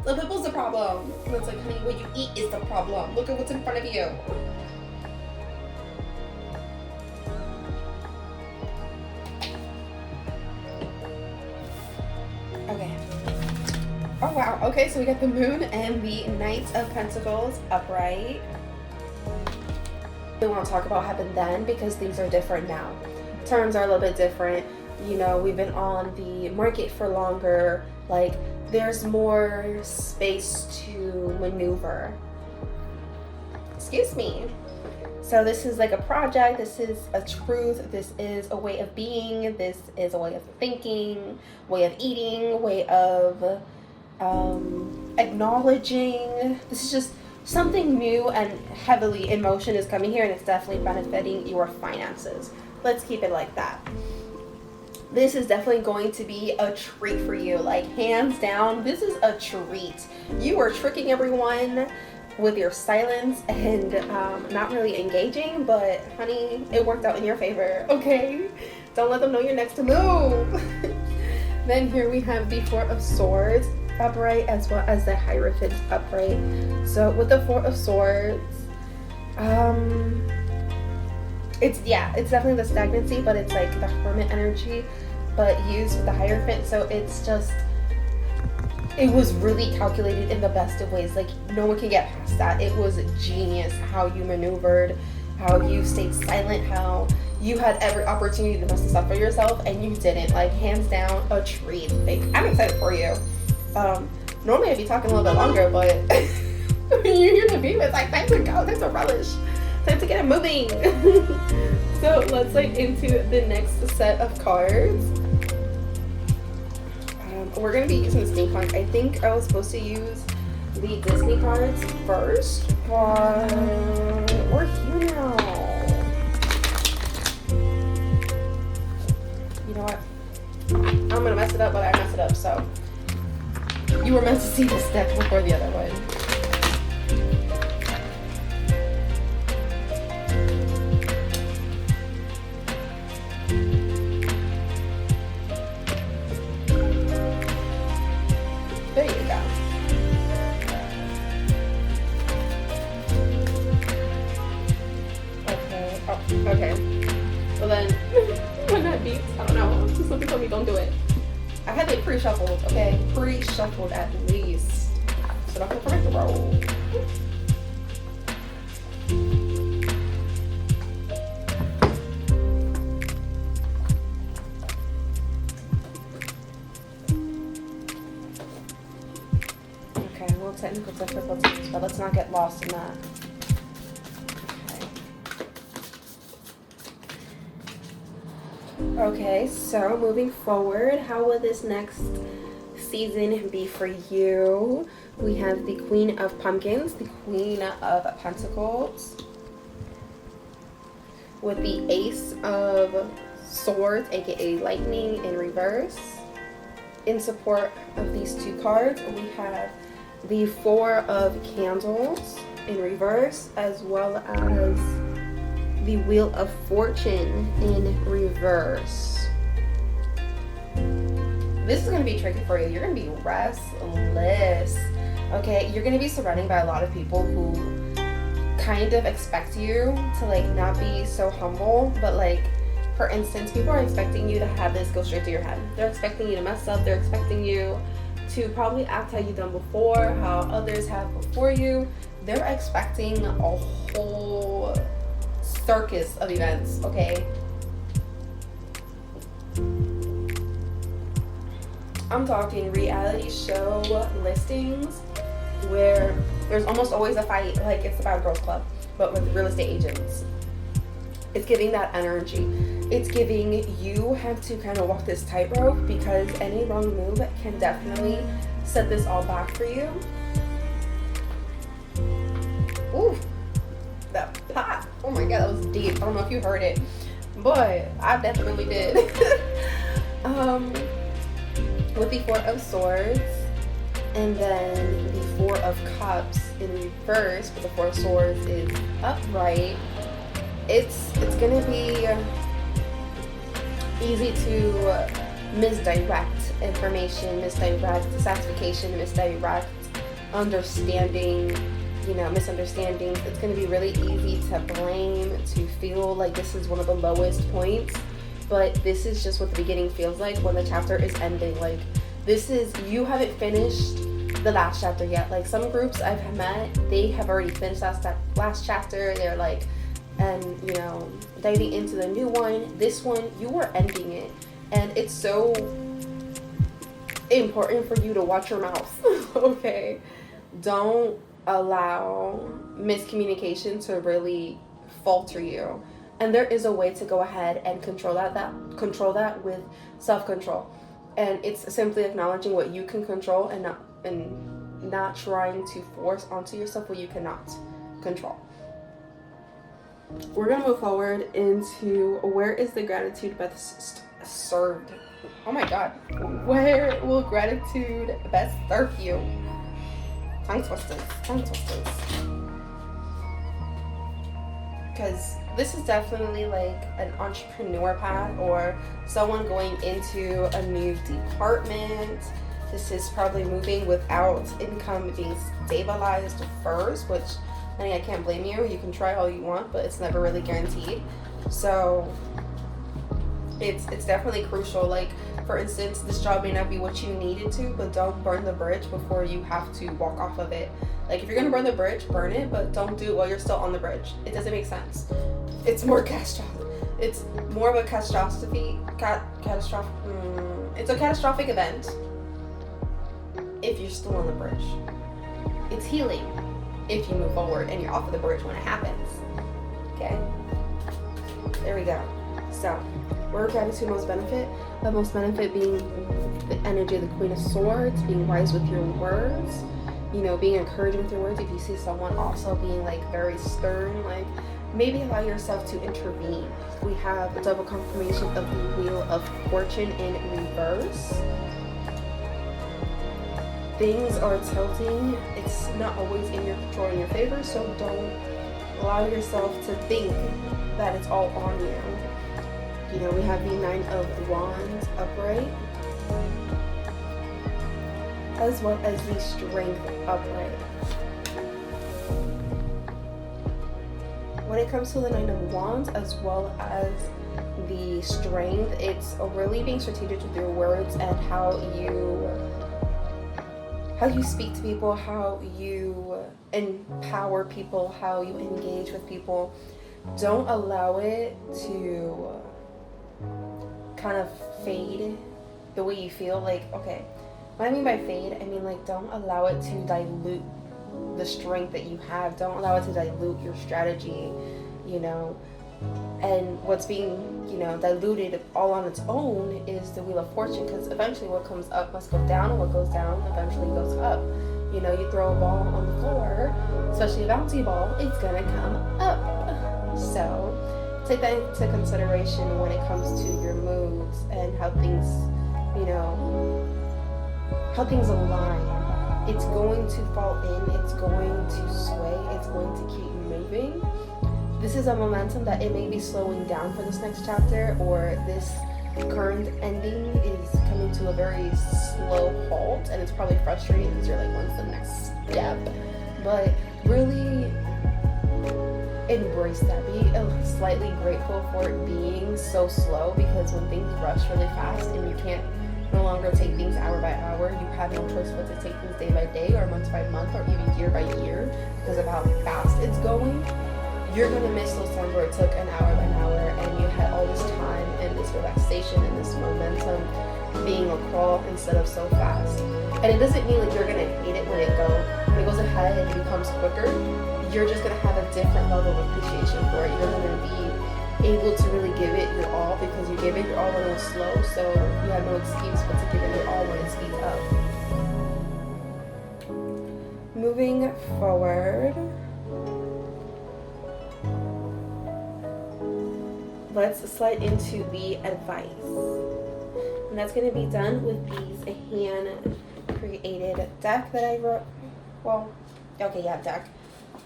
the pimple's the problem. And it's like, honey, what you eat is the problem. Look at what's in front of you. Okay. Oh wow. Okay, so we got the moon and the Knights of Pentacles upright. We won't talk about what happened then because things are different now. Terms are a little bit different. You know, we've been on the market for longer. Like, there's more space to maneuver. Excuse me. So this is like a project, this is a truth, this is a way of being, this is a way of thinking, way of eating, way of acknowledging. This is just something new and heavily in motion is coming here, and it's definitely benefiting your finances. Let's keep it like that. This is definitely going to be a treat for you. Like, hands down, this is a treat. You are tricking everyone with your silence and not really engaging, but honey, it worked out in your favor, okay? Don't let them know you're next to move. Then here we have the Four of Swords upright, as well as the Hierophant upright. So with the Four of Swords, it's definitely the stagnancy, but it's like the Hermit energy, but used with the Hierophant. So it's just, it was really calculated in the best of ways. Like, no one can get past that. It was genius how you maneuvered, how you stayed silent, how you had every opportunity to mess this up for yourself and you didn't. Like, hands down, a treat. Like, I'm excited for you. Normally I'd be talking a little bit longer, but you're here to be with, like, time to go, time to relish, time to get it moving. So let's like into the next set of cards. We're gonna be using the Disney cards. I think I was supposed to use the Disney cards first, but we're here now. You know what? I'm gonna mess it up, but I mess it up, so you were meant to see this deck before the other one. There you go. Okay. Oh, okay. Well then, when that beats, I don't know. Something told me don't do it. I had it pre-shuffled, okay? Pre-shuffled at least. So don't forget to roll. Okay, a little technical difficulties, but let's not get lost in that. Okay, so moving forward, how will this next season be for you? We have the Queen of Pumpkins, the Queen of Pentacles, with the Ace of Swords, aka Lightning, in reverse. In support of these two cards, we have the Four of Candles in reverse, as well as the Wheel of Fortune in reverse. This is going to be tricky for you. You're going to be restless. Okay, you're going to be surrounded by a lot of people who kind of expect you to like not be so humble, but like, for instance, people are expecting you to have this go straight to your head. They're expecting you to mess up. They're expecting you to probably act how you've done before, how others have before you. They're expecting a whole circus of events, okay? I'm talking reality show listings where there's almost always a fight, like it's about Girls Club, but with real estate agents. It's giving that energy. It's giving you have to kind of walk this tightrope because any wrong move can definitely set this all back for you. Ooh, that pop. Oh my God, that was deep. I don't know if you heard it, but I definitely did. With the Four of Swords and then the Four of Cups in reverse, but the Four of Swords is upright. It's gonna be easy to misdirect information, misdirect satisfaction, misdirect understanding, misunderstandings. It's gonna be really easy to blame, to feel like this is one of the lowest points, but this is just what the beginning feels like when the chapter is ending. Like, this is, you haven't finished the last chapter yet. Like, some groups I've met, they have already finished that last chapter. They're like, diving into the new one. This one, you are ending it, and it's so important for you to watch your mouth. Okay, don't allow miscommunication to really falter you, and there is a way to go ahead and control that with self-control, and it's simply acknowledging what you can control and not trying to force onto yourself what you cannot control. We're gonna move forward into where is the gratitude best served? Oh my God, where will gratitude best serve you? Tongue twisters. Because this is definitely like an entrepreneur path or someone going into a new department. This is probably moving without income being stabilized first, which I can't blame you. You can try all you want, but it's never really guaranteed. So it's definitely crucial. Like, for instance, this job may not be what you needed to, but don't burn the bridge before you have to walk off of it. Like, if you're gonna burn the bridge, burn it, but don't do it while you're still on the bridge. It doesn't make sense. It's more catastrophic. It's more of a catastrophic. It's a catastrophic event if you're still on the bridge. It's healing if you move forward and you're off of the bridge when it happens. Okay? There we go. So, where gratitude most benefit? The most benefit being the energy of the Queen of Swords, being wise with your words, being encouraging with your words. If you see someone also being like very stern, like maybe allow yourself to intervene. We have a double confirmation of the Wheel of Fortune in reverse. Things are tilting. It's not always in your control, in your favor, so don't allow yourself to think that it's all on you. We have the Nine of Wands upright, as well as the Strength upright. When it comes to the Nine of Wands, as well as the Strength, it's really being strategic with your words and how you speak to people, how you empower people, how you engage with people. Don't allow it to kind of fade the way you feel. Like, okay, what I mean by fade, I mean like don't allow it to dilute the strength that you have. Don't allow it to dilute your strategy, and what's being diluted all on its own is the Wheel of Fortune, because eventually what comes up must go down, and what goes down eventually goes up. You throw a ball on the floor, especially a bouncy ball, it's gonna come up. So take that into consideration when it comes to your moves and how things, you know, how things align. It's going to fall in, it's going to sway, it's going to keep moving. This is a momentum that it may be slowing down for this next chapter, or this current ending is coming to a very slow halt, and it's probably frustrating because you're like, when's the next step? But really embrace that. Be slightly grateful for it being so slow, because when things rush really fast and you can't no longer take things hour by hour, you have no choice but to take things day by day or month by month or even year by year because of how fast it's going. You're gonna miss those times where it took an hour by an hour and you had all this time and this relaxation and this momentum being a crawl instead of so fast. And it doesn't mean like you're gonna hate it when it goes ahead and it becomes quicker. You're just gonna have a different level of appreciation for it. You're gonna be able to really give it your all because you gave it your all when it was slow, so you have no excuse but to give it your all when it speeds up. Moving forward, let's slide into the advice. And that's going to be done with these hand-created deck that I wrote. Well, okay, yeah, deck.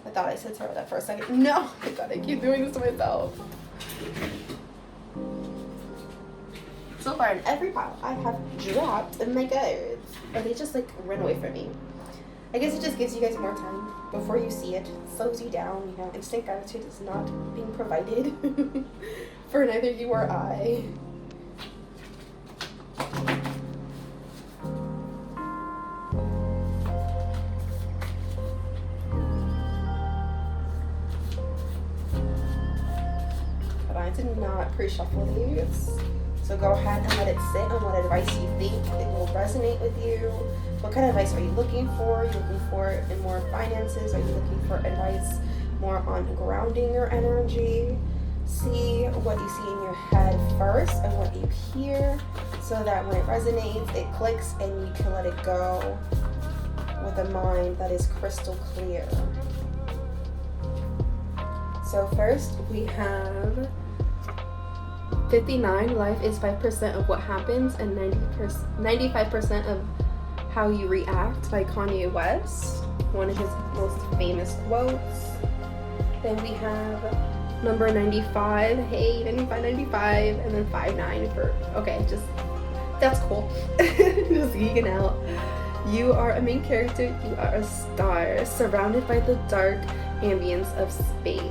I thought I said tarot deck for a second. No! Oh God, I keep doing this to myself. So far in every pile I have dropped my cards, or they just like run away from me. I guess it just gives you guys more time before you see it. It slows you down, you know. Instant gratitude is not being provided for neither you or I. But I did not pre-shuffle these. So go ahead and let it sit on what advice you think it will resonate with you. What kind of advice are you looking for? Are you looking for in more finances? Are you looking for advice more on grounding your energy? See what you see in your head first and what you hear, so that when it resonates, it clicks and you can let it go with a mind that is crystal clear. So first we have 59, life is 5% of what happens and 95% of how you react, by Kanye West, one of his most famous quotes. Then we have number 95, hey, 95, and then 59 for, okay, just, that's cool. Just geeking out. You are a main character, you are a star, surrounded by the dark ambience of space.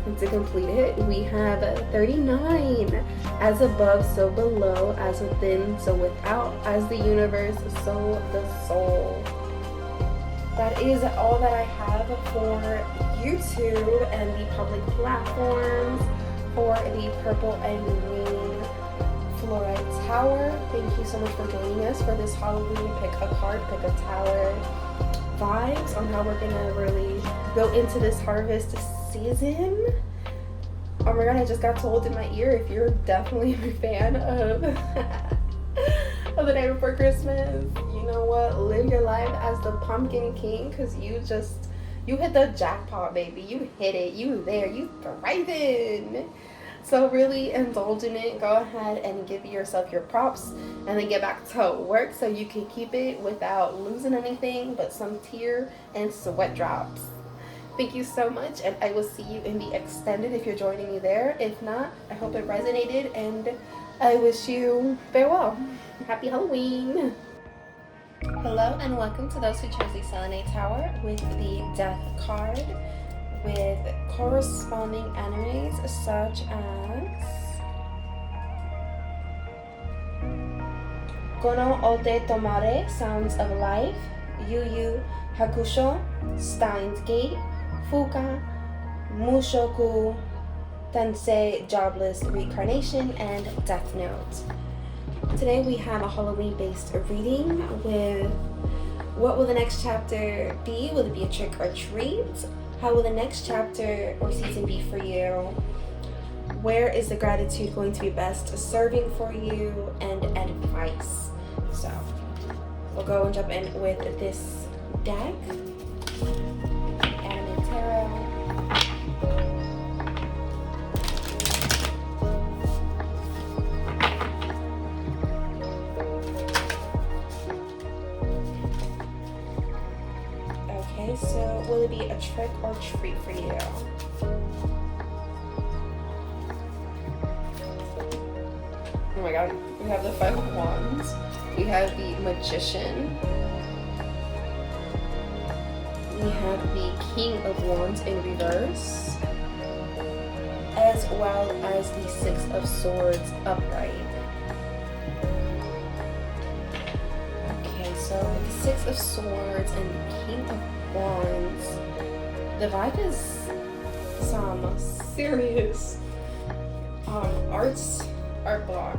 And to complete it, we have 39. As above, so below, as within, so without, as the universe, so the soul. That is all that I have for YouTube and the public platforms for the purple and green fluorite tower. Thank you so much for joining us for this Halloween pick a card, pick a tower vibes on how we're gonna really go into this harvest season. Oh my God, I just got told in my ear, if you're definitely a fan of of The Night Before Christmas, you know what, live your life as the Pumpkin King, because you hit the jackpot, baby. You hit it, you there, you thriving. So really indulge in it. Go ahead and give yourself your props and then get back to work so you can keep it without losing anything but some tear and sweat drops. Thank you so much, and I will see you in the extended if you're joining me there. If not, I hope it resonated, and I wish you farewell. Happy Halloween. Hello, and welcome to those who chose the Selenite Tower with the Death card, with corresponding energies such as Kono Ote Tomare, Sounds of Life, Yu Yu Hakusho, Steins Gate, Fuka, Mushoku Tensei, Jobless Reincarnation, and Death Note. Today we have a Halloween-based reading with what will the next chapter be? Will it be a trick or treat? How will the next chapter or season be for you? Where is the gratitude going to be best serving for you? And advice. So we'll go and jump in with this deck. Anime Tarot. So, will it be a trick or treat for you? Oh my god. We have the Five of Wands. We have the Magician. We have the King of Wands in reverse. As well as the Six of Swords upright. Okay, so with the Six of Swords and the King of Wands, the vibe is some serious art block.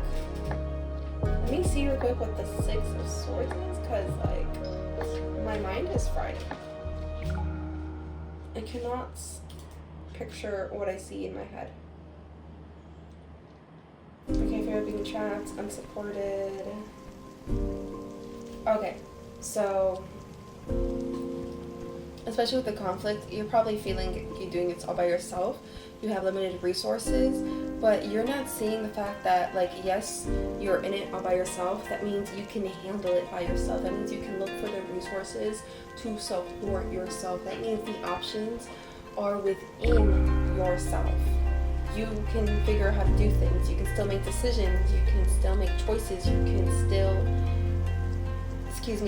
Let me see real quick what the Six of Swords is, because like my mind is fried. I cannot picture what I see in my head. Okay, if you're being trapped, unsupported. Okay, so especially with the conflict, you're probably feeling you're doing it all by yourself. You have limited resources, but you're not seeing the fact that, like, yes, you're in it all by yourself. That means you can handle it by yourself. That means you can look for the resources to support yourself. That means the options are within yourself. You can figure out how to do things. You can still make decisions. You can still make choices. You can still,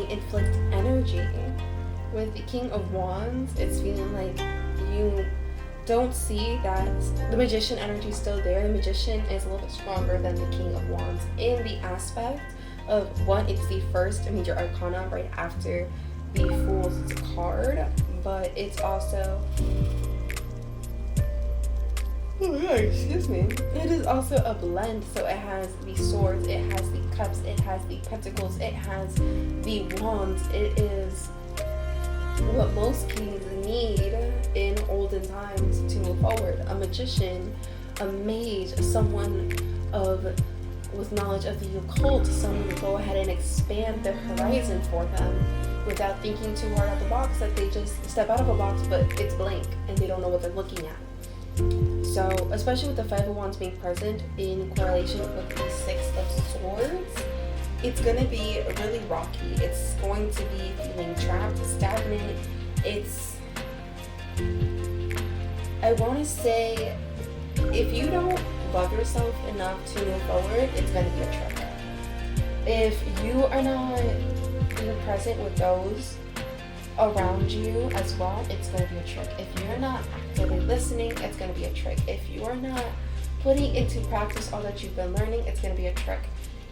inflict energy. With the King of Wands, it's feeling like you don't see that the Magician energy is still there. The Magician is a little bit stronger than the King of Wands in the aspect of, one, it's the first major arcana right after the Fool's card, but it's also, it is also a blend. So it has the swords, it has the cups, it has the pentacles, it has the wands. It is what most kings need in olden times to move forward. A magician, a mage, someone with knowledge of the occult, someone to go ahead and expand the horizon for them without thinking too hard out the box, that they just step out of a box but it's blank and they don't know what they're looking at. So, especially with the Five of Wands being present in correlation with the Six of Swords, it's going to be really rocky. It's going to be feeling trapped, stagnant. I want to say, if you don't love yourself enough to move forward, it's going to be a trick. If you are not being present with those around you as well, it's going to be a trick. If you're not actively listening, it's going to be a trick. If you are not putting into practice all that you've been learning, it's going to be a trick.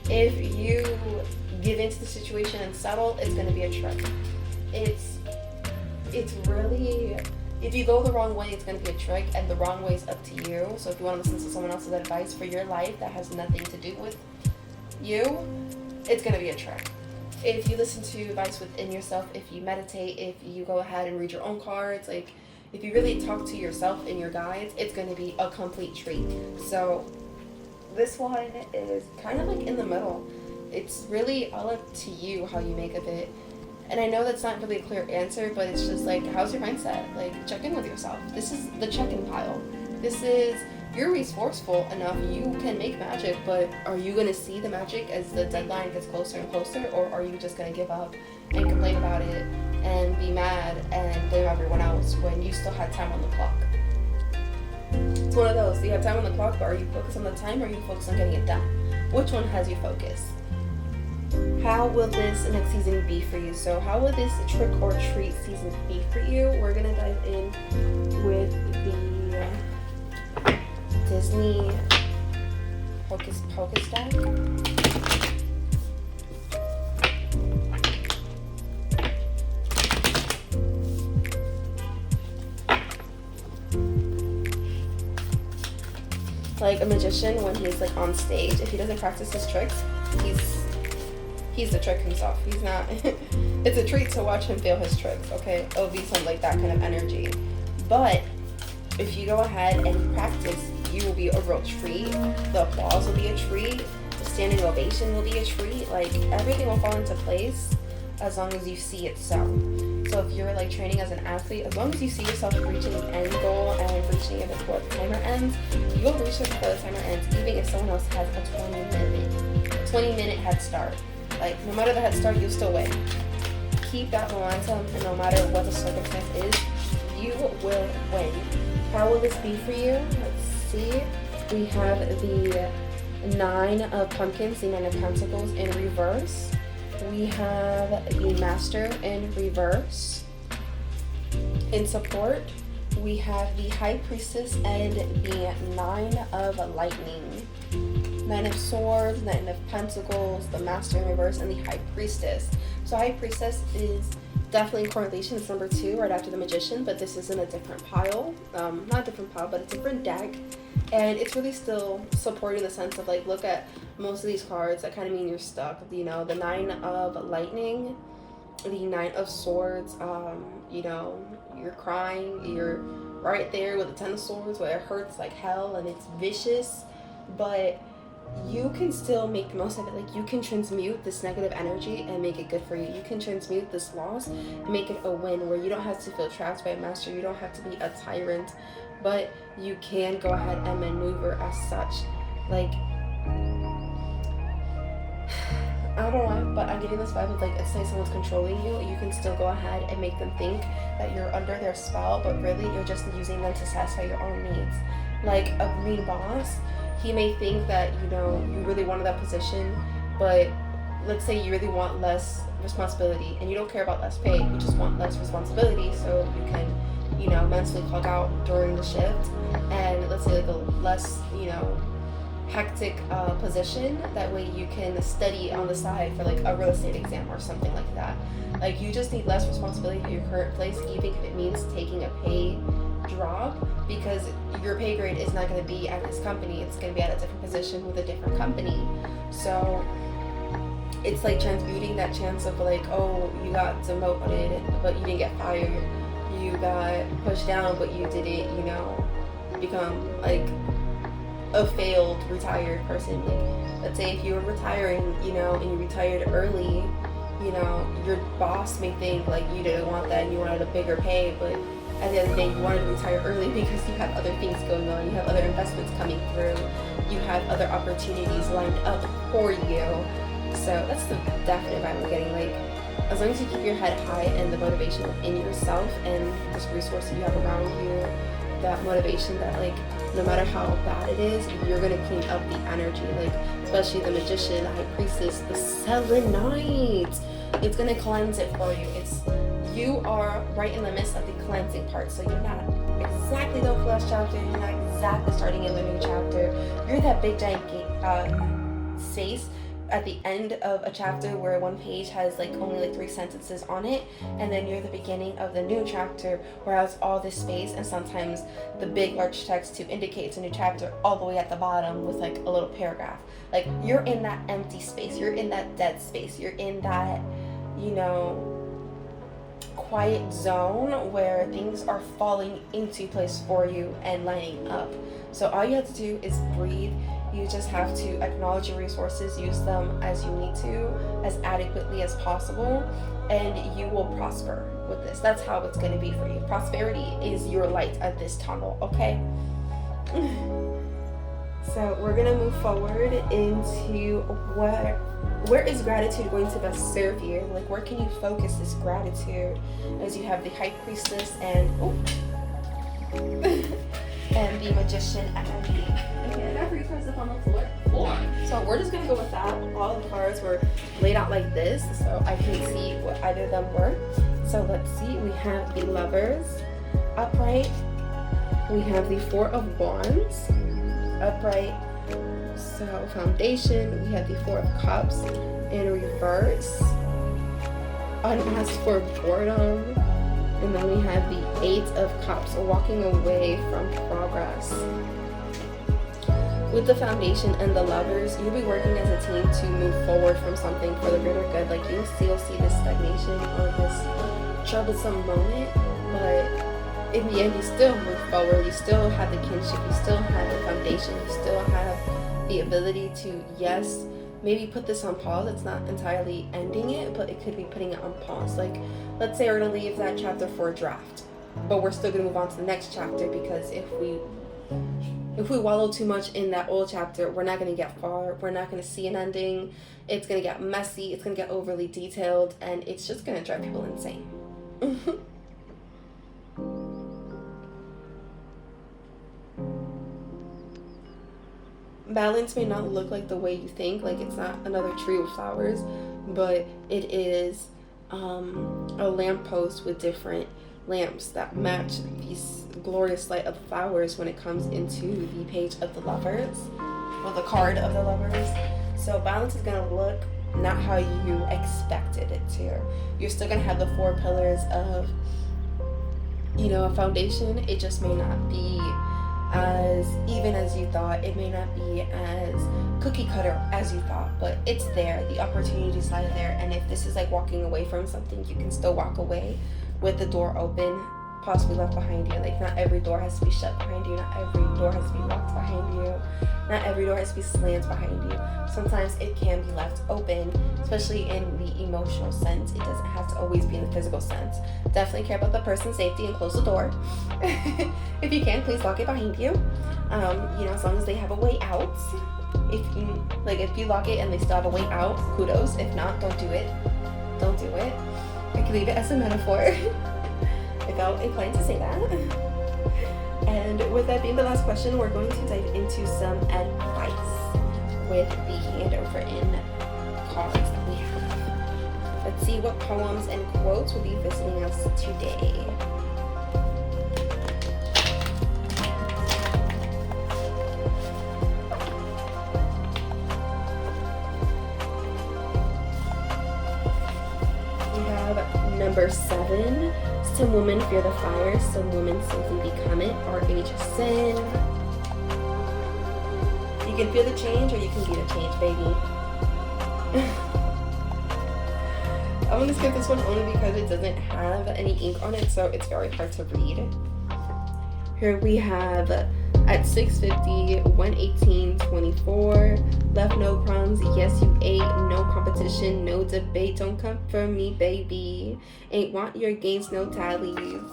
If you give into the situation and settle, it's going to be a trick. It's really, if you go the wrong way, it's going to be a trick, and the wrong way is up to you. So if you want to listen to someone else's advice for your life that has nothing to do with you, it's going to be a trick. If you listen to advice within yourself, if you meditate, if you go ahead and read your own cards, like if you really talk to yourself in your guides, it's going to be a complete treat. So this one is kind of like in the middle. It's really all up to you how you make of it. And I know that's not really a clear answer, but it's just like, how's your mindset? Like, check in with yourself. This is the check-in pile. You're resourceful enough, you can make magic, but are you going to see the magic as the deadline gets closer and closer, or are you just going to give up and complain about it and be mad and blame everyone else when you still had time on the clock? It's one of those. You have time on the clock, but are you focused on the time, or are you focused on getting it done? Which one has you focused? How will this next season be for you? So how will this trick or treat season be for you? We're going to dive in with the Disney Hocus Pocus deck. Like a magician, when he's like on stage, if he doesn't practice his tricks, he's the trick himself. He's not. It's a treat to watch him fail his tricks. Okay, it'll be some like that kind of energy. But if you go ahead and practice, you will be a real treat. The applause will be a treat. The standing ovation will be a treat. Like, everything will fall into place as long as you see it so. So if you're like training as an athlete, as long as you see yourself reaching an end goal and reaching it before the timer ends, you'll reach it before the timer ends, even if someone else has a 20-minute head start. Like, no matter the head start, you'll still win. keep that momentum, and no matter what the circumstance is, you will win. How will this be for you? Let's see. We have the 9 of Pumpkins, the 9 of Pentacles in reverse. We have the Master in reverse. In support, we have the High Priestess and the 9 of Lightning. 9 of Swords, 9 of Pentacles, the Master in reverse, and the High Priestess. So High Priestess is definitely in correlation. It's number 2 right after the Magician, but this is in a different pile. Not a different pile, but a different deck. And it's really still supporting the sense of like, look at most of these cards that kind of mean you're stuck. You know, the 9 of Lightning, the 9 of Swords, you know, you're crying, you're right there with the 10 of Swords where it hurts like hell and it's vicious, but you can still make the most of it. Like, you can transmute this negative energy and make it good for you. You can transmute this loss and make it a win where you don't have to feel trapped by a master. You don't have to be a tyrant, but you can go ahead and maneuver as such. Like, I don't know why, but I'm getting this vibe of like, let's say someone's controlling you, you can still go ahead and make them think that you're under their spell, but really you're just using them to satisfy your own needs. Like a green boss, he may think that, you know, you really wanted that position, but let's say you really want less responsibility and you don't care about less pay, you just want less responsibility so you can, you know, mentally clock out during the shift, and let's say like a less, you know, hectic position, that way you can study on the side for like a real estate exam or something like that. Like, you just need less responsibility at your current place, even if it means taking a pay drop, because your pay grade is not going to be at this company, it's going to be at a different position with a different company. So it's like transmuting that chance of like, oh, you got demoted but you didn't get fired, you got pushed down but you didn't, you know, become like a failed retired person. Like, let's say if you were retiring, you know, and you retired early, you know, your boss may think like you didn't want that and you wanted a bigger pay, but at the end of the day you wanted to retire early because you have other things going on, you have other investments coming through, you have other opportunities lined up for you. So that's the definite vibe I'm getting. Like, as long as you keep your head high and the motivation in yourself and this resource you have around you, that motivation that like, no matter how bad it is, you're gonna clean up the energy. Like, especially the Magician, the High Priestess, the Selenite, it's gonna cleanse it for you. You are right in the midst of the cleansing part, so you're not exactly done with the last chapter, you're not exactly starting in the new chapter. You're that big giant space at the end of a chapter where one page has like only like 3 sentences on it, and then you're the beginning of the new chapter where it has all this space, and sometimes the big large text to indicate it's a new chapter all the way at the bottom with like a little paragraph. Like, you're in that empty space, you're in that dead space, you're in that, you know, quiet zone where things are falling into place for you and lining up. So all you have to do is breathe. You just have to acknowledge your resources, use them as you need to, as adequately as possible, and you will prosper with this. That's how it's going to be for you. Prosperity is your light at this tunnel, okay? So we're going to move forward into where is gratitude going to best serve you? Like, where can you focus this gratitude as you have the High Priestess and and the Magician energy. And after you press up on the floor. So we're just gonna go with that. All the cards were laid out like this, so I can see what either of them were. So let's see. We have the Lovers upright. We have the Four of Wands upright. So Foundation. We have the Four of Cups in reverse. Unmasked for Boredom. And then we have the Eight of Cups, walking away from progress. With the Foundation and the Lovers, you'll be working as a team to move forward from something for the greater good. Like, you'll still see this stagnation or this troublesome moment, but in the end, you still move forward. You still have the kinship. You still have the foundation. You still have the ability to, yes, maybe put this on pause. It's not entirely ending it, but it could be putting it on pause. Like, let's say we're going to leave that chapter for a draft, but we're still going to move on to the next chapter, because if we if we wallow too much in that old chapter, we're not going to get far. We're not going to see an ending. It's going to get messy. It's going to get overly detailed. And it's just going to drive people insane. Balance may not look like the way you think. Like, it's not another tree with flowers. But it is a lamppost with different lamps that match these glorious light of flowers when it comes into the page of the lovers, or the card of the lovers. So balance is going to look not how you expected it to. You're still going to have the 4 pillars of, you know, a foundation. It just may not be as even as you thought. It may not be as cookie cutter as you thought, but it's there. The opportunities lie there. And if this is like walking away from something, you can still walk away with the door open, possibly left behind you. Like, not every door has to be shut behind you. Not every door has to be locked behind you. Not every door has to be slammed behind you. Sometimes it can be left open, especially in the emotional sense. It doesn't have to always be in the physical sense. Definitely care about the person's safety and close the door. If you can, please lock it behind you. You know, as long as they have a way out. If you lock it and they still have a way out, kudos. If not, don't do it. Don't do it. I could leave it as a metaphor. I felt inclined to say that. And with that being the last question, we're going to dive into some advice with the handwritten cards that we have. Let's see what poems and quotes will be visiting us today. Number 7, some women fear the fire, some women simply become it. R.H. Sin. You can feel the change or you can be the change, baby. I'm going to skip this one only because it doesn't have any ink on it, so it's very hard to read. Here we have at 6:50, 118, 24. Left no crumbs, yes you ate. No competition, no debate. Don't come for me, baby. Ain't want your gains, no tallies.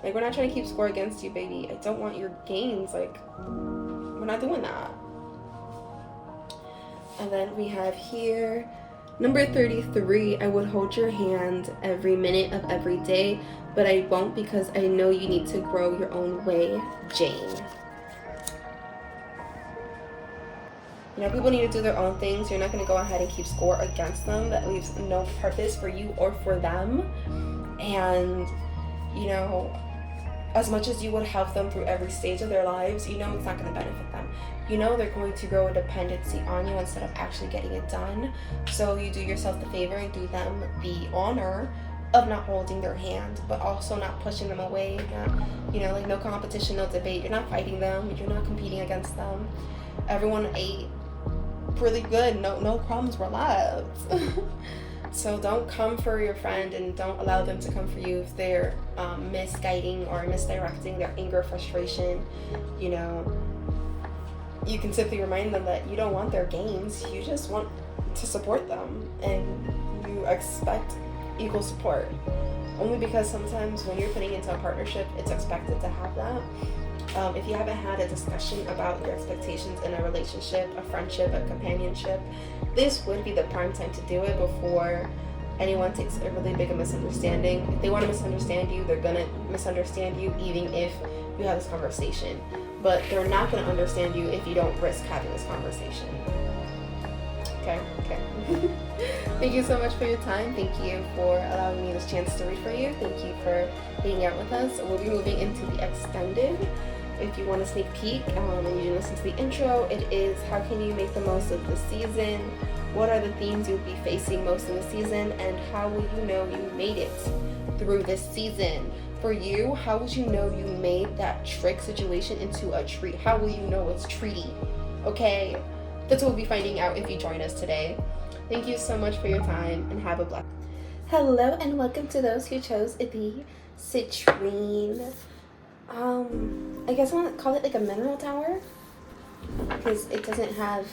Like, we're not trying to keep score against you, baby. I don't want your gains. Like, we're not doing that. And then we have here number 33. I would hold your hand every minute of every day, but I won't because I know you need to grow your own way. Jane. You know, people need to do their own things. You're not going to go ahead and keep score against them. That leaves no purpose for you or for them. And, you know, as much as you would help them through every stage of their lives, you know it's not going to benefit them. You know they're going to grow a dependency on you instead of actually getting it done. So you do yourself the favor and do them the honor of not holding their hand, but also not pushing them away. Not, you know, like, no competition, no debate. You're not fighting them. You're not competing against them. Everyone ate really good. No problems were left. So don't come for your friend and don't allow them to come for you if they're misguiding or misdirecting their anger, frustration. You know, you can simply remind them that you don't want their gains. You just want to support them, and you expect equal support. Only because sometimes when you're putting into a partnership, it's expected to have that. If you haven't had a discussion about your expectations in a relationship, a friendship, a companionship, this would be the prime time to do it before anyone takes a really big misunderstanding. If they want to misunderstand you, they're going to misunderstand you even if you have this conversation. But they're not going to understand you if you don't risk having this conversation. Okay. Thank you so much for your time. Thank you for allowing me this chance to read for you. Thank you for being out with us. We'll be moving into the extended. If you want a sneak peek and you listen to the intro, it is how can you make the most of the season? What are the themes you'll be facing most in the season? And how will you know you made it through this season? For you, how would you know you made that trick situation into a treat? How will you know it's treaty? Okay? That's what we'll be finding out if you join us today. Thank you so much for your time and have a blessed. Hello and welcome to those who chose the citrine. I guess I want to call it like a mineral tower because it doesn't have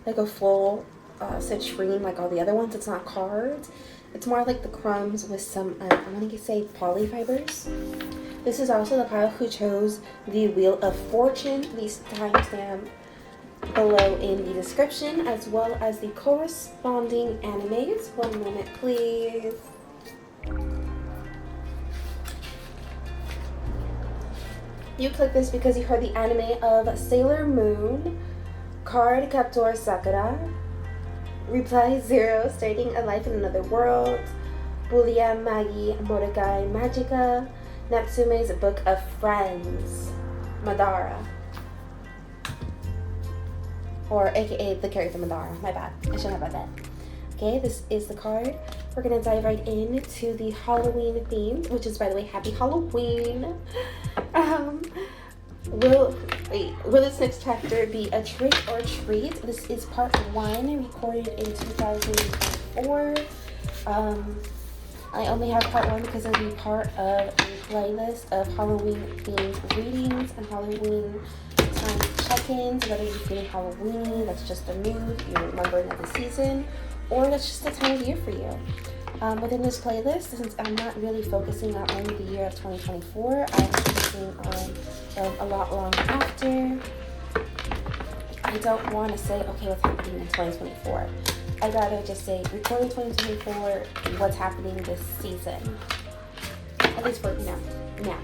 like a full citrine like all the other ones. It's not carved. It's more like the crumbs with some, I want to say polyfibers. This is also the pile who chose the Wheel of Fortune. Please timestamp below in the description, as well as the corresponding animes. One moment, please. You click this because you heard the anime of Sailor Moon, Card Captor Sakura, Reply Zero, Starting a Life in Another World, Boolia Magi Motogai Magica, Natsume's Book of Friends, Madara. Or aka the character Madara. My bad. I shouldn't have that. Okay, this is the card. We're gonna dive right into the Halloween theme, which is, by the way, Happy Halloween. Will this next chapter be a trick or treat? This is part 1, recorded in 2004. I only have part 1 because it'll be part of a playlist of Halloween themed readings and Halloween time check-ins, whether you're feeling Halloween, that's just the mood, you're remembering of the season, or that's just the time of year for you. Within this playlist, since I'm not really focusing on only the year of 2024, I'm focusing on a lot longer after. I don't want to say, okay, what's happening in 2024. I'd rather just say, recording 2024, what's happening this season. At least for now. Now,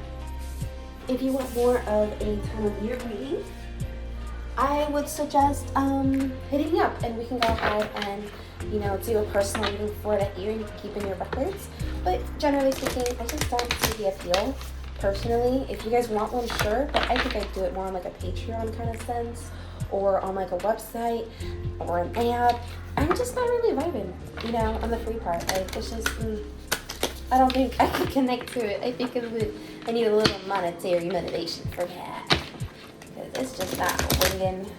if you want more of a time of year reading, I would suggest hitting me up, and we can go ahead and do a personal reading for that year, and you can keep in your records. But generally speaking, I just don't see the appeal personally. If you guys want one, sure, but I think I'd do it more on like a Patreon kind of sense, or on like a website or an app. I'm just not really vibing, on the free part. Like, it's just, I don't think I could connect to it. I think I need a little monetary motivation for that. Because it's just not winging.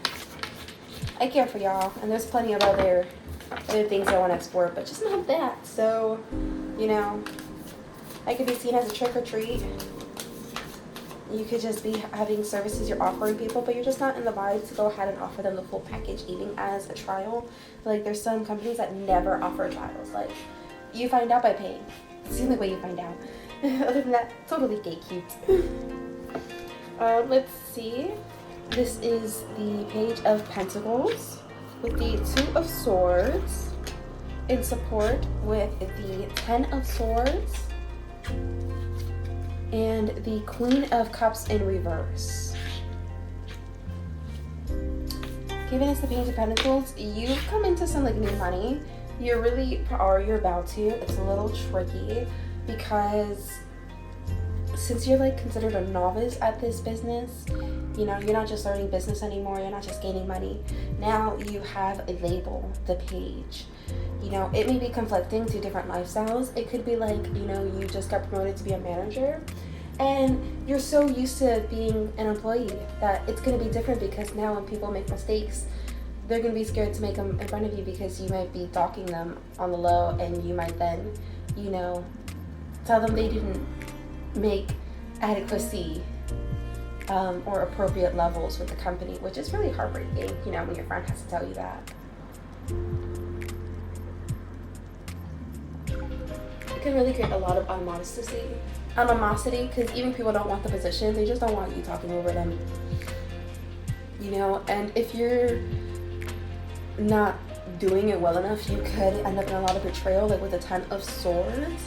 I care for y'all, and there's plenty of other things I want to explore, but just not that. So, I could be seen as a trick or treat. You could just be having services you're offering people, but you're just not in the vibe to go ahead and offer them the full package, even as a trial. Like, there's some companies that never offer trials. Like, you find out by paying. It's the only way you find out. Other than that, totally gatekeeped. Let's see. This is the Page of Pentacles with the Two of Swords in support with the Ten of Swords and the Queen of Cups in reverse. Given us the Page of Pentacles, you've come into some new money. You're about to. It's a little tricky because since you're considered a novice at this business, you're not just learning business anymore. You're not just gaining money. Now you have a label, the Page. It may be conflicting to different lifestyles. It could be you just got promoted to be a manager and you're so used to being an employee that it's going to be different, because now when people make mistakes, they're going to be scared to make them in front of you because you might be docking them on the low, and you might then, tell them they didn't make adequacy or appropriate levels with the company, which is really heartbreaking, when your friend has to tell you that. It can really create a lot of animosity, because even people don't want the position, they just don't want you talking over them. And if you're not doing it well enough, you could end up in a lot of betrayal, with the Ten of Swords.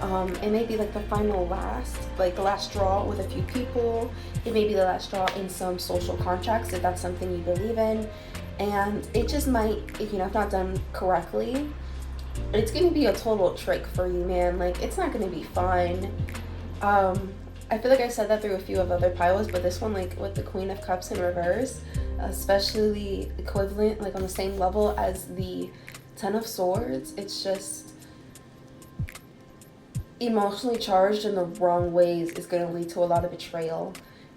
It may be the last straw with a few people. It may be the last straw in some social contracts, if that's something you believe in. And it just might, if not done correctly, it's going to be a total trick for you, man. It's not going to be fun. I feel like I said that through a few of other piles, but this one, with the Queen of Cups in reverse, especially equivalent, on the same level as the Ten of Swords, it's just emotionally charged in the wrong ways is going to lead to a lot of betrayal.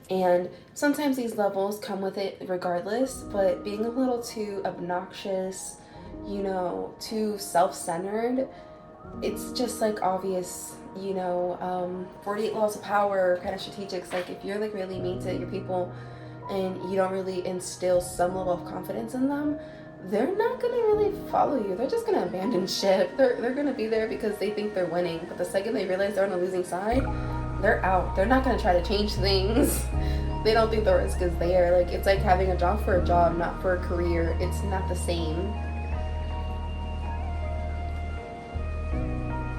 And sometimes these levels come with it regardless, but being a little too obnoxious, too self-centered, it's just obvious, 48 laws of power kind of strategics. If you're really mean to your people and you don't really instill some level of confidence in them, they're not going to really follow you. They're just going to abandon ship. They're going to be there because they think they're winning, but the second they realize they're on the losing side, they're out. They're not gonna try to change things. They don't think the risk is there. Like, it's like having a job for a job, not for a career. It's not the same.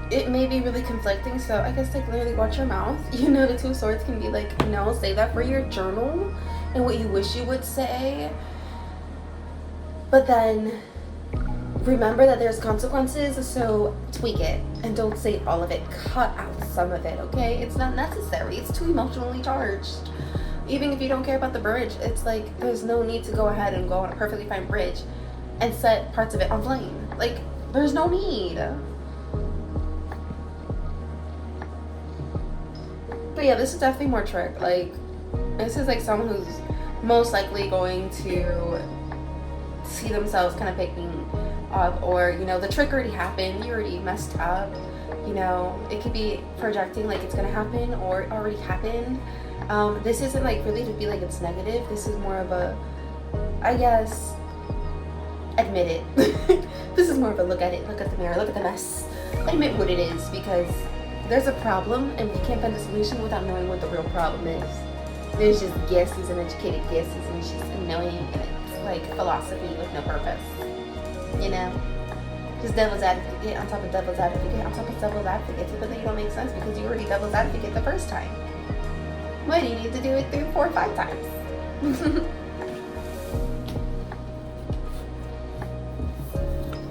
It may be really conflicting, so I guess like literally watch your mouth. You know, the two swords can be like, no, say that for your journal and what you wish you would say. But then remember that there's consequences, so tweak it and don't say all of it. Cut out some of it, okay? It's not necessary. It's too emotionally charged. Even if you don't care about the bridge, it's like there's no need to go ahead and go on a perfectly fine bridge and set parts of it on flame. Like, there's no need. But yeah, this is definitely more trick. Like, this is like someone who's most likely going to see themselves kind of picking up, or, you know, the trick already happened, you already messed up. You know, it could be projecting like it's gonna happen or it already happened. This isn't like really to be like it's negative. This is more of a, I guess, admit it. This is more of a look at it, look at the mirror, look at the mess, admit what it is, because there's a problem and we can't find a solution without knowing what the real problem is. There's just guesses and educated guesses, and it's just annoying, and it's like philosophy with no purpose. You know? Just devil's advocate on top of devil's advocate on top of devil's advocate, but then you don't make sense because you already devil's advocate the first time. Why do you need to do it 3, 4, 5 times?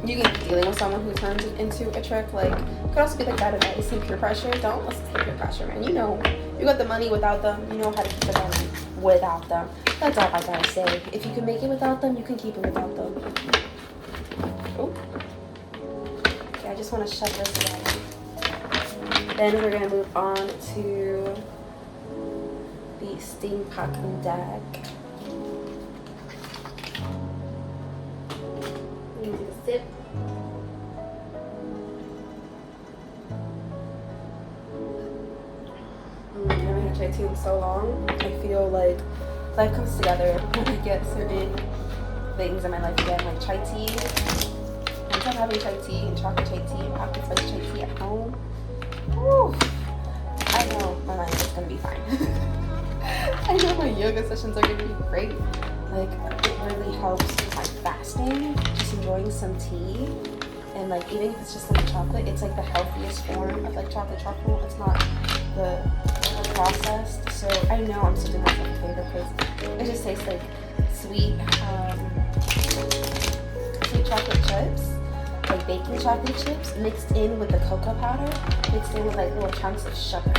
You can be dealing with someone who turns into a trick. Like, could also be like bad advice and peer pressure. Don't listen to peer pressure, man. You know, you got the money without them. You know how to keep the money without them. That's all I gotta say. If you can make it without them, you can keep it without them. Oh. Okay, I just want to shut this down. Then we're gonna move on to the Steampunk deck. Let me take a sip. I haven't had chai tea in so long. I feel like life comes together when I get certain things in my life again, like chai tea. Once I'm having chai tea and chocolate chai tea and pumpkin spice chai tea at home, whew, I know my life is gonna be fine. I know my yoga sessions are gonna be great. Like, it really helps with my fasting, just enjoying some tea. And like, even if it's just like chocolate, it's like the healthiest form of like chocolate. It's not the processed. So I know I'm still doing myself a favor because it just tastes like sweet chocolate chips, like baking chocolate chips, mixed in with the cocoa powder, mixed in with like little chunks of sugar,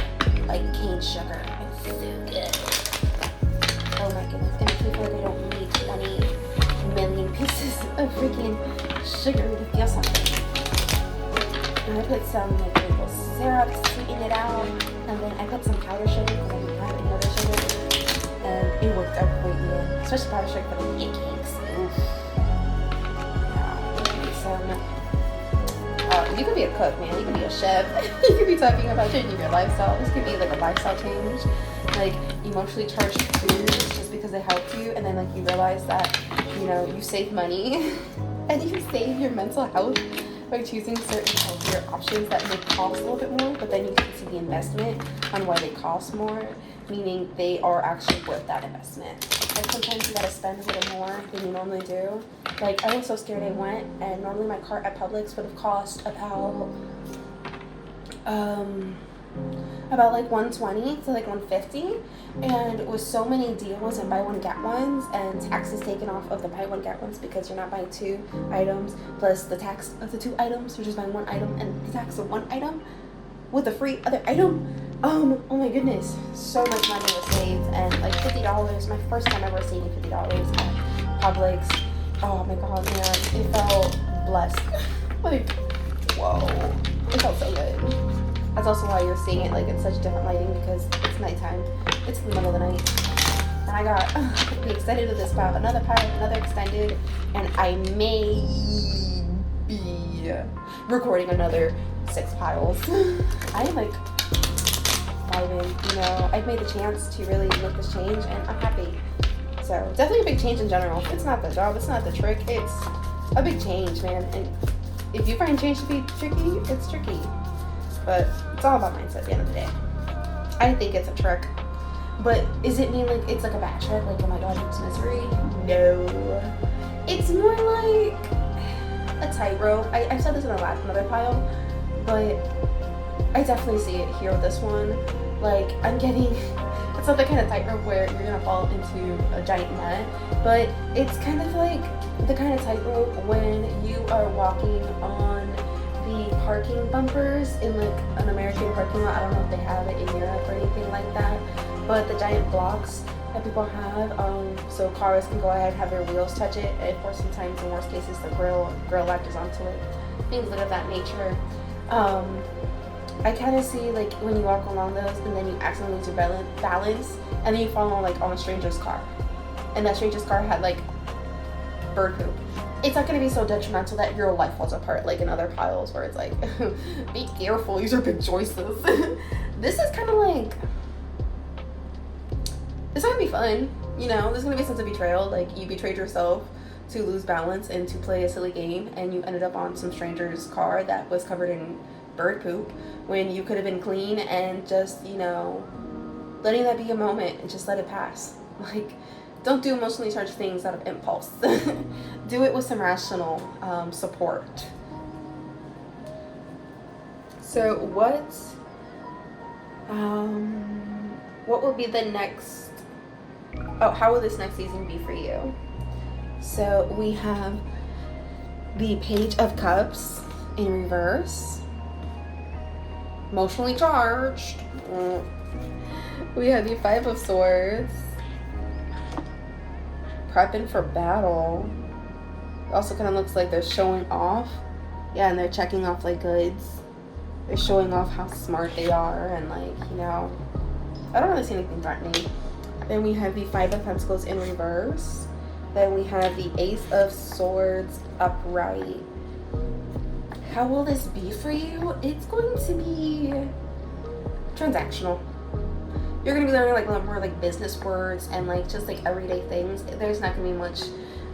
like cane sugar. It's so good. Oh my goodness. And people, they don't need 20 million pieces of freaking sugar to feel something. And I put some like maple syrup to sweeten it out, and then I put some powdered sugar because I didn't have any other sugar, and it worked out great, yeah. Especially powdered sugar for the pancakes. Oof. You could be a cook, man. You could be a chef. You could be talking about changing your lifestyle. This could be like a lifestyle change, like emotionally charged foods just because they help you, and then like you realize that, you know, you save money and you save your mental health by choosing certain healthier options that may cost a little bit more, but then you can see the investment on why they cost more, meaning they are actually worth that investment. Like, sometimes you gotta spend a little more than you normally do. Like, I was so scared I went, and normally my cart at Publix would have cost about like $120 to like $150, and with so many deals and buy one get ones and taxes taken off of the buy one get ones because you're not buying 2 items plus the tax of the 2 items, you're just buying 1 item and the tax of 1 item with a free other item. Oh my goodness, so much money was saved, and like $50, my first time ever saving $50 at Publix. Oh my god, man, it felt blessed. Like, whoa, it felt so good. That's also why you're seeing it like in such different lighting, because it's nighttime. It's the middle of the night. And I got really excited to this pile, another extended, and I may be recording another 6 piles. I am like vibing, you know. I've made the chance to really make this change, and I'm happy. So definitely a big change in general. It's not the job, it's not the trick, it's a big change, man. And if you find change to be tricky, it's tricky. But it's all about mindset at the end of the day. I think it's a trick. But is it mean like it's like a bad trick? Like, oh my god, it's misery? No. It's more like a tightrope. I said this in another pile, but I definitely see it here with this one. Like, I'm getting, it's not the kind of tightrope where you're gonna fall into a giant net, but it's kind of like the kind of tightrope when you are walking on the parking bumpers in like an American parking lot. I don't know if they have it in Europe or anything like that, but the giant blocks that people have, so cars can go ahead and have their wheels touch it, and for sometimes in worst cases the grill latches onto it, things like of that nature. I kind of see like when you walk along those and then you accidentally lose your balance and then you fall on like on a stranger's car, and that stranger's car had like bird poop. It's not going to be so detrimental that your life falls apart like in other piles where it's like, be careful, these are big choices. This is kind of like, it's gonna be fun, you know. There's gonna be a sense of betrayal, like you betrayed yourself to lose balance and to play a silly game, and you ended up on some stranger's car that was covered in bird poop when you could have been clean and just, you know, letting that be a moment and just let it pass. Like, don't do emotionally charged things out of impulse. Do it with some rational support. So what will be the next, how will this next season be for you? So we have the Page of Cups in reverse, emotionally charged. We have the Five of Swords, prepping for battle. It also kind of looks like they're showing off. Yeah, and they're checking off like goods. They're showing off how smart they are, and like, you know, I don't really see anything threatening. Then we have the Five of Pentacles in reverse. Then we have the Ace of Swords upright. How will this be for you? It's going to be transactional. You're going to be learning like a lot more like business words and like just like everyday things. There's not going to be much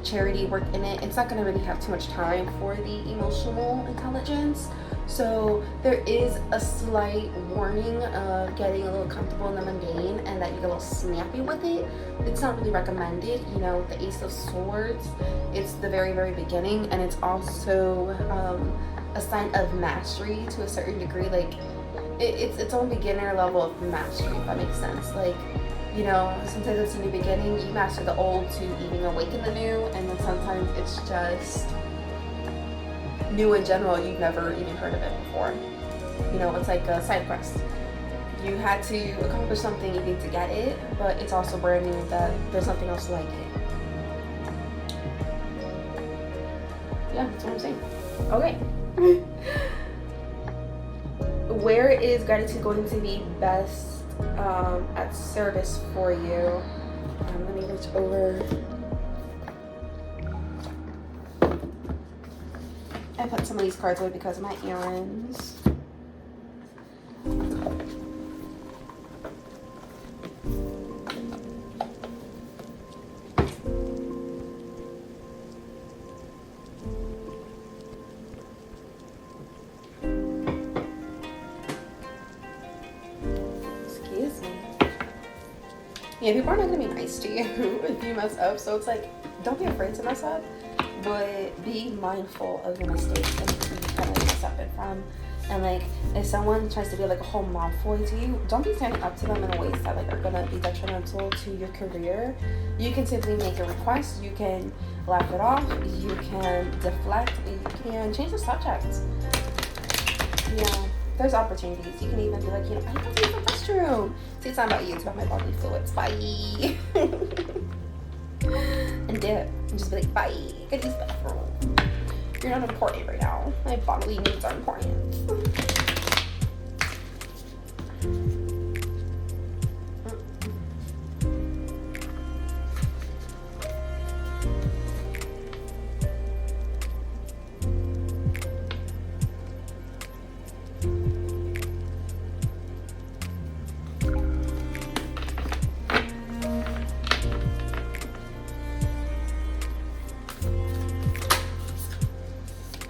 charity work in it. It's not going to really have too much time for the emotional intelligence. So there is a slight warning of getting a little comfortable in the mundane and that you get a little snappy with it. It's not really recommended. You know, the Ace of Swords, it's the very, very beginning, and it's also a sign of mastery to a certain degree. Like, it's its own beginner level of mastery, if that makes sense. Like, you know, sometimes it's a new beginning. You master the old to even awaken the new, and then sometimes it's just new in general. You've never even heard of it before. You know, it's like a side quest. You had to accomplish something, you need to get it, but it's also brand new that there's nothing else like it. Yeah, that's what I'm saying. Okay. Where is gratitude going to be best at service for you? Let me reach over. I put some of these cards away because of my errands. Excuse me. Yeah, people are not gonna be nice to you if you mess up. So it's like, don't be afraid to mess up, but be mindful of your mistakes and who you kind of mess up it from. And like, if someone tries to be like a whole Malfoy to you, don't be standing up to them in ways that like are gonna be detrimental to your career. You can simply make a request. You can laugh it off. You can deflect. You can change the subject. You know, there's opportunities. You can even be like, you know, I need to use the restroom. See, it's not about you. It's about my bodily fluids. Bye. And dip. And just be like, bye. Get use the bathroom. You're not important right now. My bodily needs are important.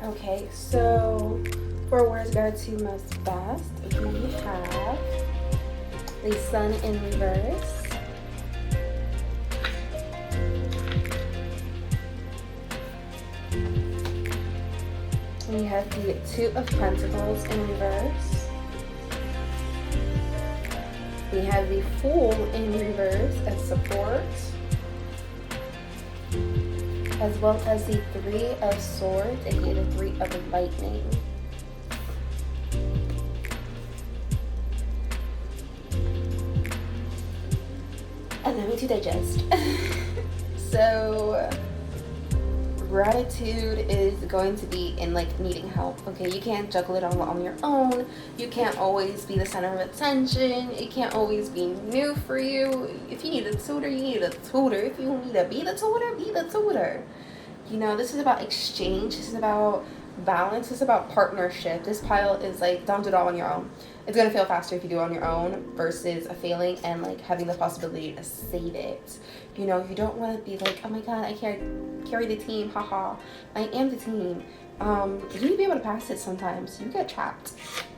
Okay, so for where's gratitude most best, we have the Sun in reverse. We have the Two of Pentacles in reverse. We have the Fool in reverse as support, as well as the Three of Swords, aka the Three of Lightning. Allow me to digest. So, gratitude is going to be in like needing help. Okay, you can't juggle it all on your own. You can't always be the center of attention. It can't always be new for you. If you need a tutor, you need a tutor. If you need to be the tutor, be the tutor. You know, this is about exchange. This is about balance. This is about partnership. This pile is like, don't do it all on your own. It's gonna fail faster if you do it on your own versus a failing and like having the possibility to save it. You know, you don't want to be like, oh my god, I can't carry the team, haha. I am the team. You need to be able to pass it sometimes. You get trapped.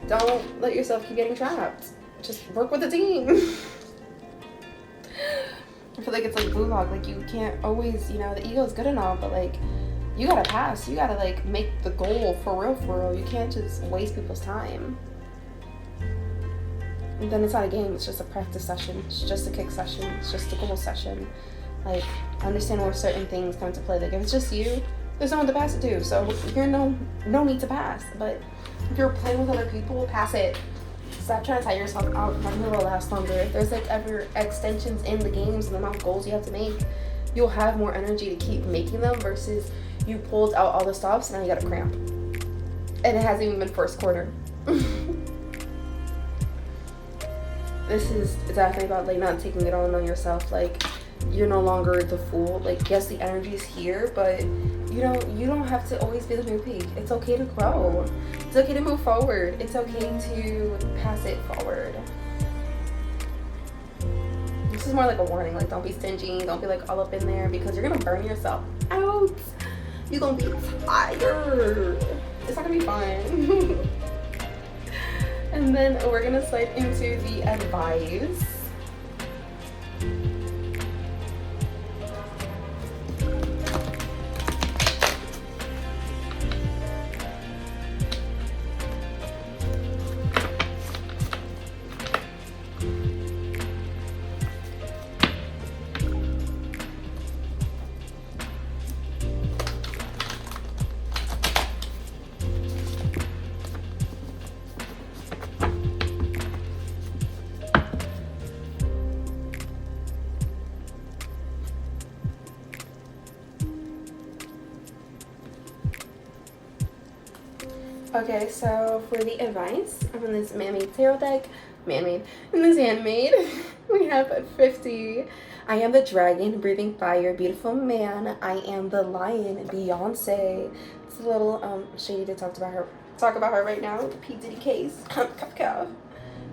Don't let yourself keep getting trapped. Just work with the team. I feel like it's like Bulldog. Like, you can't always, you know, the ego is good and all, but like, you gotta pass. You gotta like make the goal for real, for real. You can't just waste people's time. And then it's not a game, it's just a practice session. It's just a kick session. It's just a goal session. Like, understand where certain things come into play. Like, if it's just you, there's no one to pass it to. So you're no need to pass. But if you're playing with other people, pass it. Stop trying to tie yourself out. Nothing will last longer. If there's like ever extensions in the games and the amount of goals you have to make, you'll have more energy to keep making them versus you pulled out all the stops and now you got a cramp. And it hasn't even been first quarter. This is definitely about like not taking it all on yourself. Like, you're no longer the fool. Like, yes, the energy is here, but you don't have to always be the new peak. It's okay to grow. It's okay to move forward. It's okay to pass it forward. This is more like a warning. Like, don't be stingy. Don't be like all up in there because you're gonna burn yourself out. You're gonna be tired. It's not gonna be fun. And then we're gonna slide into the advice. Okay, so for the advice, I'm in this man-made tarot deck. Man-made. In this handmade, we have 50. I am the dragon, breathing fire, beautiful man. I am the lion, Beyonce. It's a little shady to talk about her right now with the P. Diddy case. Oh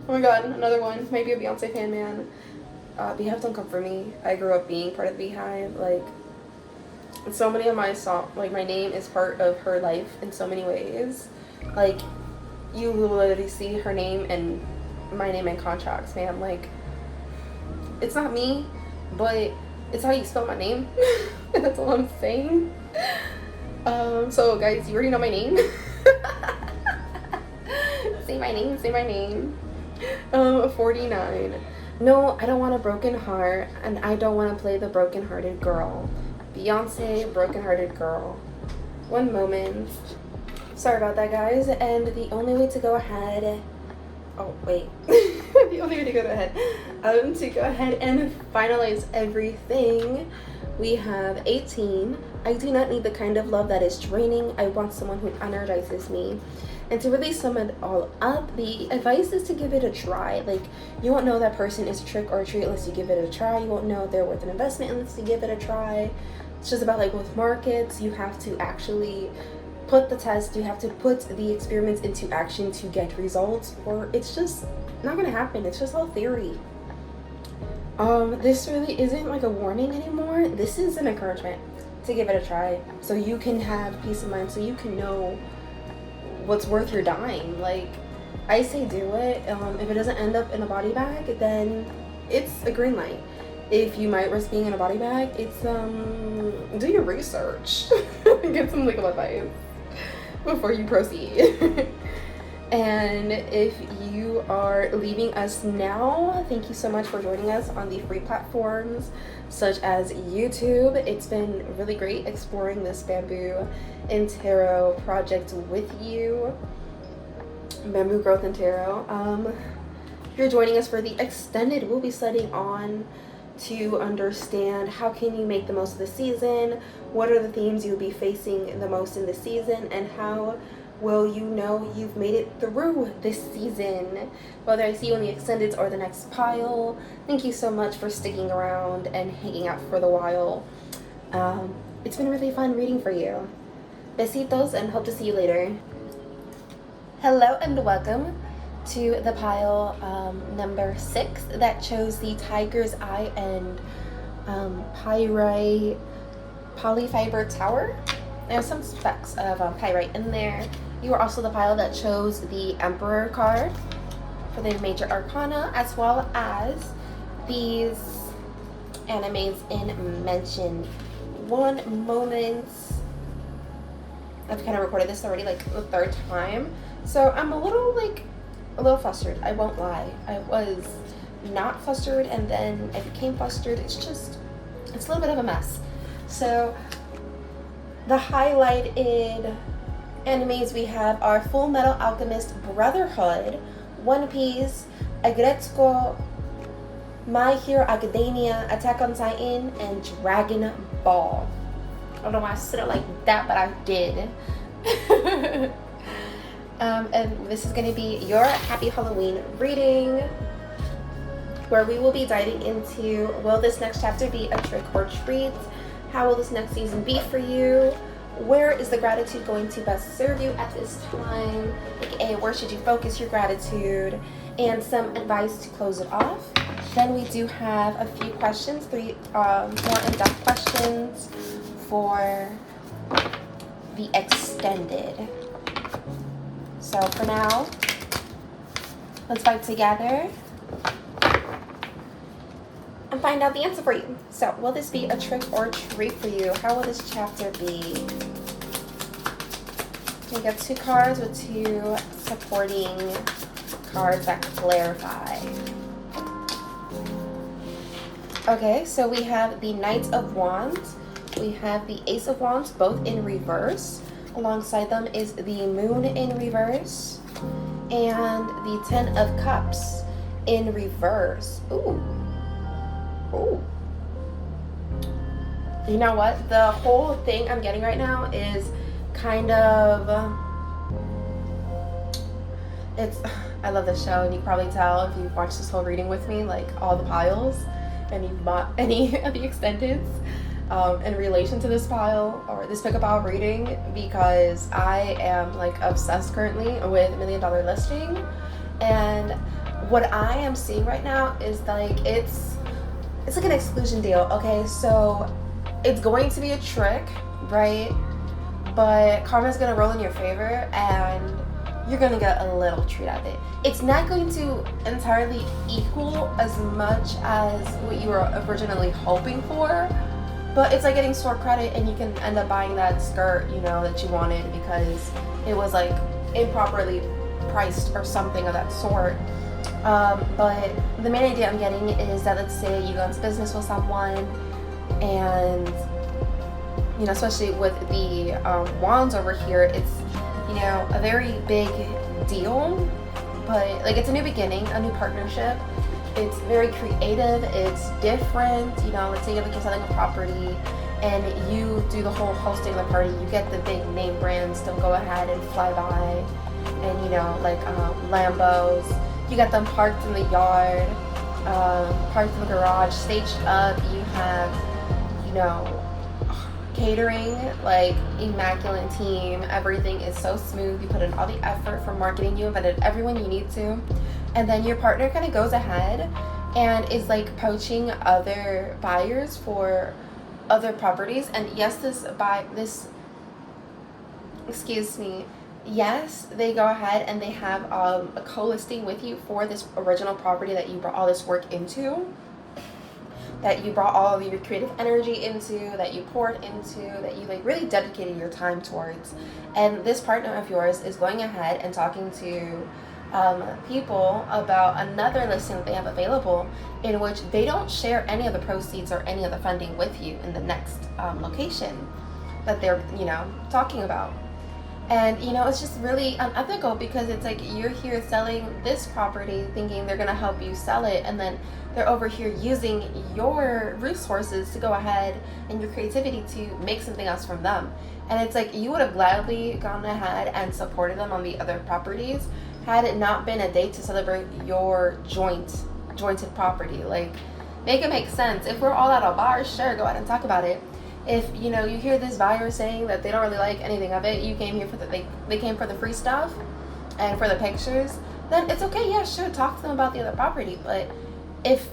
my god, another one. Maybe a Beyonce fan, man. Beehive don't come for me. I grew up being part of the Beehive. Like, so many of my songs, like my name is part of her life in so many ways. Like, you will literally see her name and my name in contracts, man. Like, it's not me, but it's how you spell my name. That's all I'm saying. So guys, you already know my name. Say my name, say my name. 49. No, I don't want a broken heart, and I don't want to play the broken-hearted girl. Beyonce, broken-hearted girl. One moment. Sorry about that, guys. And the only way to go ahead... Oh, wait. The only way to go ahead. To go ahead and finalize everything. We have 18. I do not need the kind of love that is draining. I want someone who energizes me. And to really sum it all up, the advice is to give it a try. Like, you won't know that person is a trick or a treat unless you give it a try. You won't know they're worth an investment unless you give it a try. It's just about, like, with markets, you have to actually put the test, you have to put the experiments into action to get results, or it's just not gonna happen. It's just all theory. This really isn't like a warning anymore. This is an encouragement to give it a try, so you can have peace of mind, so you can know what's worth your dime. Like, I say do it. If it doesn't end up in a body bag, then it's a green light. If you might risk being in a body bag, it's do your research. Get some legal advice before you proceed. And if you are leaving us now, thank you so much for joining us on the free platforms such as YouTube. It's been really great exploring this bamboo and tarot project with you. Bamboo growth and tarot. If you're joining us for the extended, we'll be studying on to understand how can you make the most of the season, what are the themes you'll be facing the most in the season, and how will you know you've made it through this season, whether I see you in the extendeds or the next pile. Thank you so much for sticking around and hanging out for the while. It's been really fun reading for you. Besitos, and hope to see you later. Hello and welcome to the pile number 6 that chose the Tiger's Eye and Pyrite Polyfiber Tower. There's some specks of pyrite in there. You are also the pile that chose the Emperor card for the Major Arcana, as well as these animes in mention. One moment. I've kind of recorded this already like the 3rd time, so I'm a little flustered. I won't lie. I was not flustered, and then I became flustered. It's a little bit of a mess. So the highlighted animes we have are Full Metal Alchemist Brotherhood, One Piece, Aggretsuko, My Hero Academia, Attack on Titan, and Dragon Ball. I don't know why I said it like that, but I did. And this is going to be your Happy Halloween reading, where we will be diving into, will this next chapter be a trick or treat? How will this next season be for you? Where is the gratitude going to best serve you at this time? AKA, where should you focus your gratitude? And some advice to close it off. Then we do have a few questions, 3 more in-depth questions for the extended. So for now, let's vibe together and find out the answer for you. So, will this be a trick or treat for you? How will this chapter be? We got 2 cards with 2 supporting cards that clarify. Okay, so we have the Knight of Wands. We have the Ace of Wands, both in reverse. Alongside them is the Moon in reverse. And the Ten of Cups in reverse. Ooh. Ooh. You know what? The whole thing I'm getting right now is kind of... I love this show, and you can probably tell if you've watched this whole reading with me, like all the piles, and you've bought any of the extendeds in relation to this pile or this pick-up pile reading, because I am like obsessed currently with $1 Million Listing, and what I am seeing right now is like it's like an exclusion deal. Okay, so it's going to be a trick, right? But karma's gonna roll in your favor, and you're gonna get a little treat out of it. It's not going to entirely equal as much as what you were originally hoping for, but it's like getting store credit, and you can end up buying that skirt, you know, that you wanted because it was like improperly priced or something of that sort. But the main idea I'm getting is that, let's say you go into business with someone, and you know, especially with the wands over here, it's, you know, a very big deal, but like it's a new beginning, a new partnership. It's very creative, it's different. You know, let's say you're selling a property and you do the whole hosting of the party, you get the big name brands to go ahead and fly by, and you know, like Lambos, you got them parked in the yard, parked in the garage, staged up. You have, you know, catering, like immaculate team. Everything is so smooth. You put in all the effort for marketing. You invited everyone you need to, and then your partner kind of goes ahead and is like poaching other buyers for other properties. And yes, yes, they go ahead and they have a co-listing with you for this original property that you brought all this work into, that you brought all of your creative energy into, that you poured into, that you like really dedicated your time towards. And this partner of yours is going ahead and talking to people about another listing that they have available, in which they don't share any of the proceeds or any of the funding with you in the next location that they're, talking about. And it's just really unethical, because it's like you're here selling this property thinking they're going to help you sell it, and then they're over here using your resources to go ahead and your creativity to make something else from them. And it's like you would have gladly gone ahead and supported them on the other properties had it not been a day to celebrate your jointed property. Like, make it make sense. If we're all at a bar, sure, go ahead and talk about it. If you hear this buyer saying that they don't really like anything of it, you came here for they came for the free stuff and for the pictures, then it's okay. Yeah, sure, talk to them about the other property. But if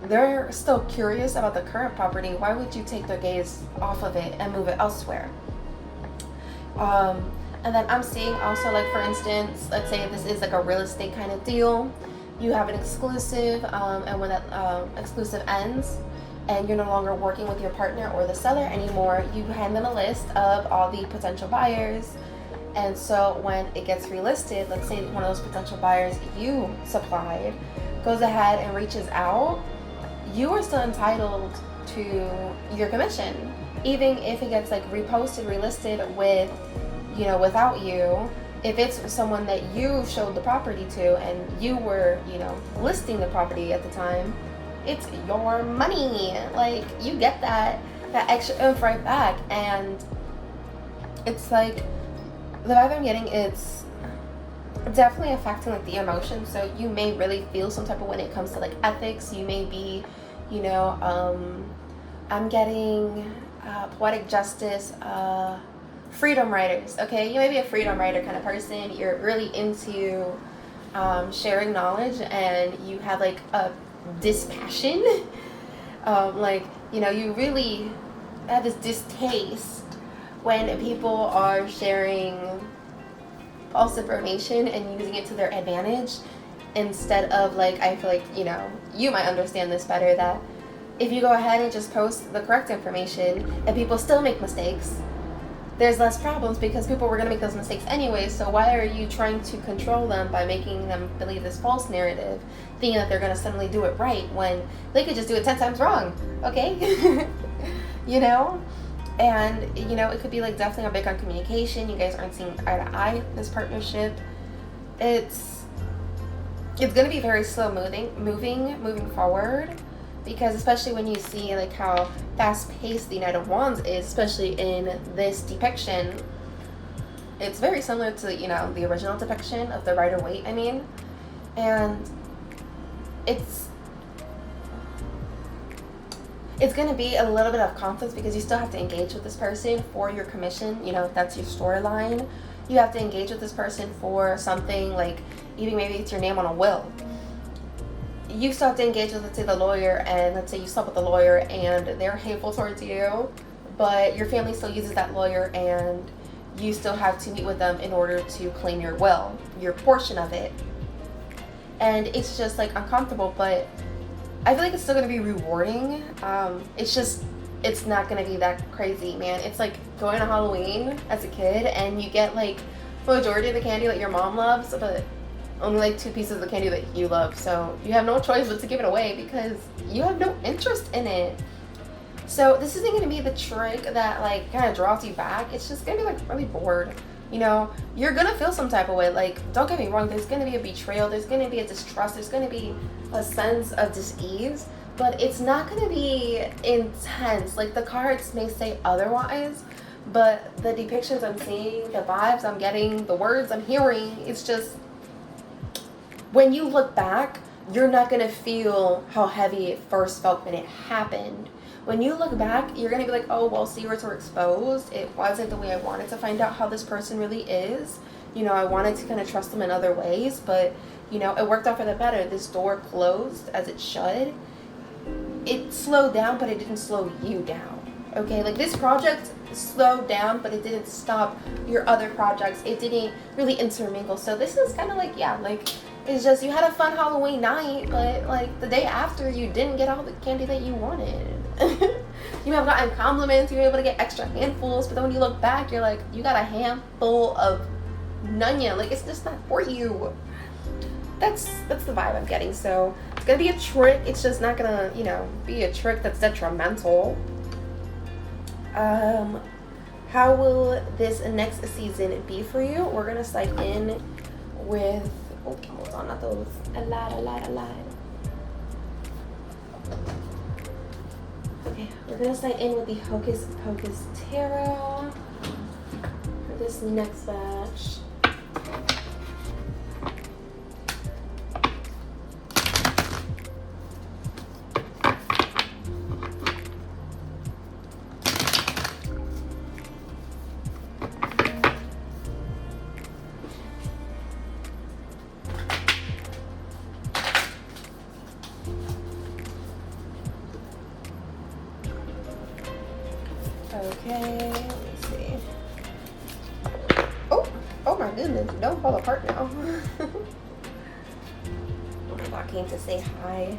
they're still curious about the current property, why would you take their gaze off of it and move it elsewhere? And then I'm seeing also, like, for instance, let's say this is like a real estate kind of deal. You have an exclusive, and when that exclusive ends, and you're no longer working with your partner or the seller anymore, you hand them a list of all the potential buyers. And so when it gets relisted, let's say one of those potential buyers you supplied goes ahead and reaches out, you are still entitled to your commission, even if it gets like reposted, relisted with, without you. If it's someone that you showed the property to and you were, listing the property at the time, it's your money. Like, you get that extra oomph right back. And it's like, the vibe I'm getting, it's definitely affecting like the emotions. So you may really feel some type of, when it comes to like ethics. You may be, I'm getting poetic justice, freedom writers. Okay, you may be a freedom writer kind of person. You're really into sharing knowledge, and you have like a dispassion. You really have this distaste when people are sharing false information and using it to their advantage, instead of like, I feel like, you might understand this better, that if you go ahead and just post the correct information and people still make mistakes, there's less problems, because people were going to make those mistakes anyway. So why are you trying to control them by making them believe this false narrative, thinking that they're going to suddenly do it right when they could just do it 10 times wrong? Okay. And it could be like definitely a big on communication. You guys aren't seeing eye to eye, this partnership. It's going to be very slow moving forward, because especially when you see like how fast-paced the Knight of Wands is, especially in this depiction, it's very similar to the original depiction of the Rider-Waite, and it's going to be a little bit of conflict, because you still have to engage with this person for your commission. If that's your storyline, you have to engage with this person for something, like even maybe it's your name on a will. You still have to engage with, let's say, the lawyer, and let's say you slept with the lawyer and they're hateful towards you, but your family still uses that lawyer, and you still have to meet with them in order to claim your will, your portion of it. And it's just like uncomfortable, but I feel like it's still going to be rewarding. It's not going to be that crazy, man. It's like going to Halloween as a kid and you get like the majority of the candy that your mom loves, but only like 2 pieces of the candy that you love. So you have no choice but to give it away because you have no interest in it. So this isn't going to be the trick that like kind of draws you back. It's just going to be like really bored. You're going to feel some type of way. Like, don't get me wrong, there's going to be a betrayal, there's going to be a distrust, there's going to be a sense of dis-ease, but it's not going to be intense. Like, the cards may say otherwise, but the depictions I'm seeing, the vibes I'm getting, the words I'm hearing, it's just, when you look back, you're not going to feel how heavy it first felt when it happened. When you look back, you're going to be like, oh, well, secrets were exposed. It wasn't the way I wanted to find out how this person really is. I wanted to kind of trust them in other ways, but, it worked out for the better. This door closed as it should. It slowed down, but it didn't slow you down. Okay, like this project slowed down, but it didn't stop your other projects. It didn't really intermingle. So this is kind of like, yeah, like it's just you had a fun Halloween night, but like the day after you didn't get all the candy that you wanted. You have gotten compliments, you were able to get extra handfuls, but then when you look back, you're like, you got a handful of nunya. Like it's just not for you. That's the vibe I'm getting. So it's gonna be a trick. It's just not gonna, be a trick that's detrimental. How will this next season be for you? We're gonna slide in with, oh, hold on, not those. A lot. Okay, we're gonna slide in with the Hocus Pocus Tarot for this next batch. Okay, let me see. Oh my goodness, don't fall apart now. I came to say hi.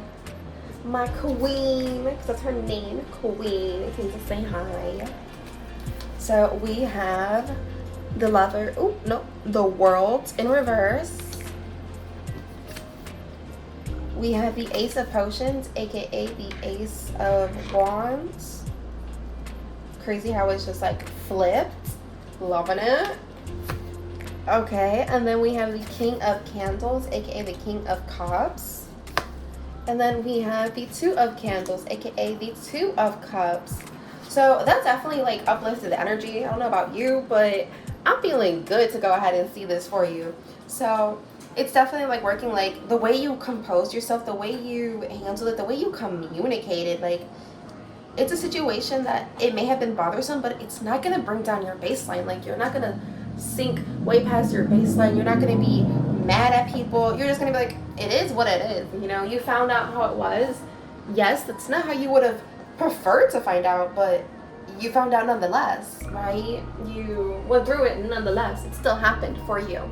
My queen, because that's her name, Queen, came to say hi. So we have the Lover, the World in reverse. We have the Ace of Potions, aka the Ace of Wands. Crazy how it's just like flipped. Loving it. Okay, and then we have the King of Candles, aka the King of Cups. And then we have the Two of Candles, aka the Two of Cups. So that definitely like uplifted the energy. I don't know about you, but I'm feeling good to go ahead and see this for you. So it's definitely like working, like the way you composed yourself, the way you handled it, the way you communicated, like it's a situation that it may have been bothersome, but it's not going to bring down your baseline. Like you're not going to sink way past your baseline. You're not going to be mad at people. You're just going to be like, it is what it is. You found out how it was. Yes, that's not how you would have preferred to find out, but you found out nonetheless, right? You went through it nonetheless. It still happened for you.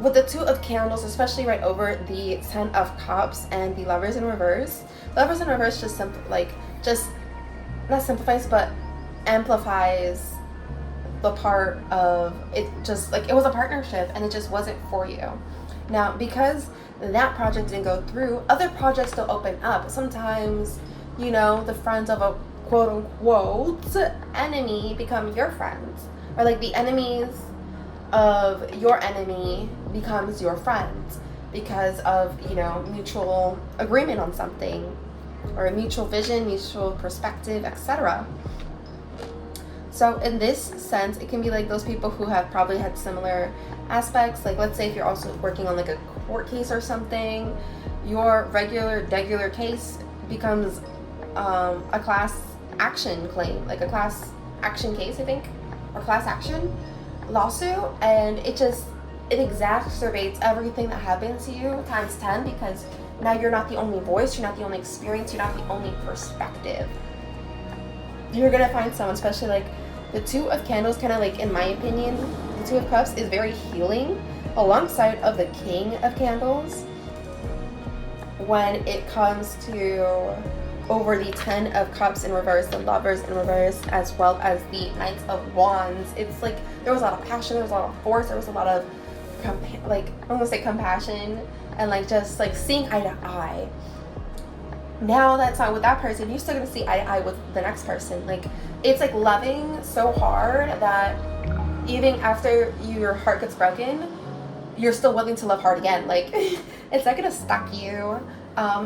With the Two of Candles, especially right over the Ten of Cups and the Lovers in reverse. Lovers in reverse just not simplifies, but amplifies the part of it. Just like it was a partnership and it just wasn't for you. Now, because that project didn't go through, other projects still open up. Sometimes, the friends of a quote unquote enemy become your friends, or like the enemies of your enemy becomes your friend because of mutual agreement on something, or a mutual vision, mutual perspective, etc. So in this sense, it can be like those people who have probably had similar aspects. Like let's say if you're also working on like a court case or something, your regular case becomes a class action claim, like a class action case, I think, or class action lawsuit, and it exacerbates everything that happened to you times 10, because now you're not the only voice, you're not the only experience, you're not the only perspective. You're gonna find someone, especially like the Two of Candles, kind of like, in my opinion, the Two of Cups is very healing alongside of the King of Candles when it comes to over the Ten of Cups in reverse, the Lovers in reverse, as well as the Knight of Wands. It's like there was a lot of passion, there was a lot of force, there was a lot of I'm gonna say compassion, and like just like seeing eye to eye. Now that's not with that person, you're still gonna see eye to eye with the next person. Like it's like loving so hard that even after your heart gets broken, you're still willing to love hard again. Like it's not gonna stop you.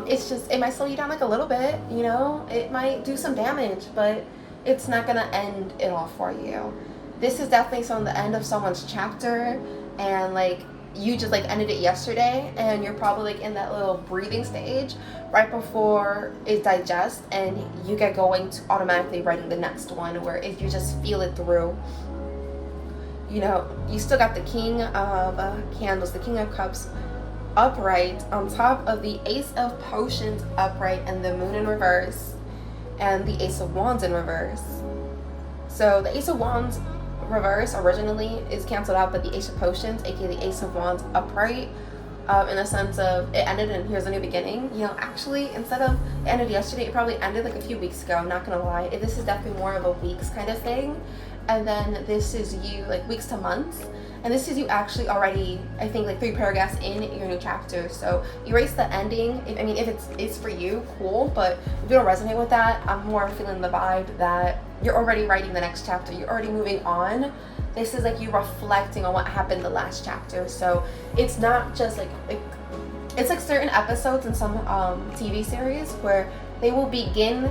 It's just, it might slow you down like a little bit, it might do some damage, but it's not gonna end it all for you. This is definitely the end of someone's chapter, and like you just like ended it yesterday, and you're probably like in that little breathing stage right before it digests, and you get going to automatically writing the next one, where if you just feel it through. You still got the King of Candles, the King of Cups upright on top of the Ace of Potions upright, and the Moon in reverse. and the Ace of Wands in reverse. So the Ace of Wands reverse originally is canceled out, but the Ace of Potions, aka the Ace of Wands upright, in a sense of it ended and here's a new beginning. You know, actually, instead of it ended yesterday, it probably ended like a few weeks ago. I'm not gonna lie. This is definitely more of a weeks kind of thing. And then this is you like weeks to months. And this is you actually already, I think, like 3 paragraphs in your new chapter. So erase the ending. If it's for you, cool. But if you don't resonate with that, I'm more feeling the vibe that you're already writing the next chapter. You're already moving on. This is like you reflecting on what happened the last chapter. So it's not just like it's like certain episodes in some TV series where they will begin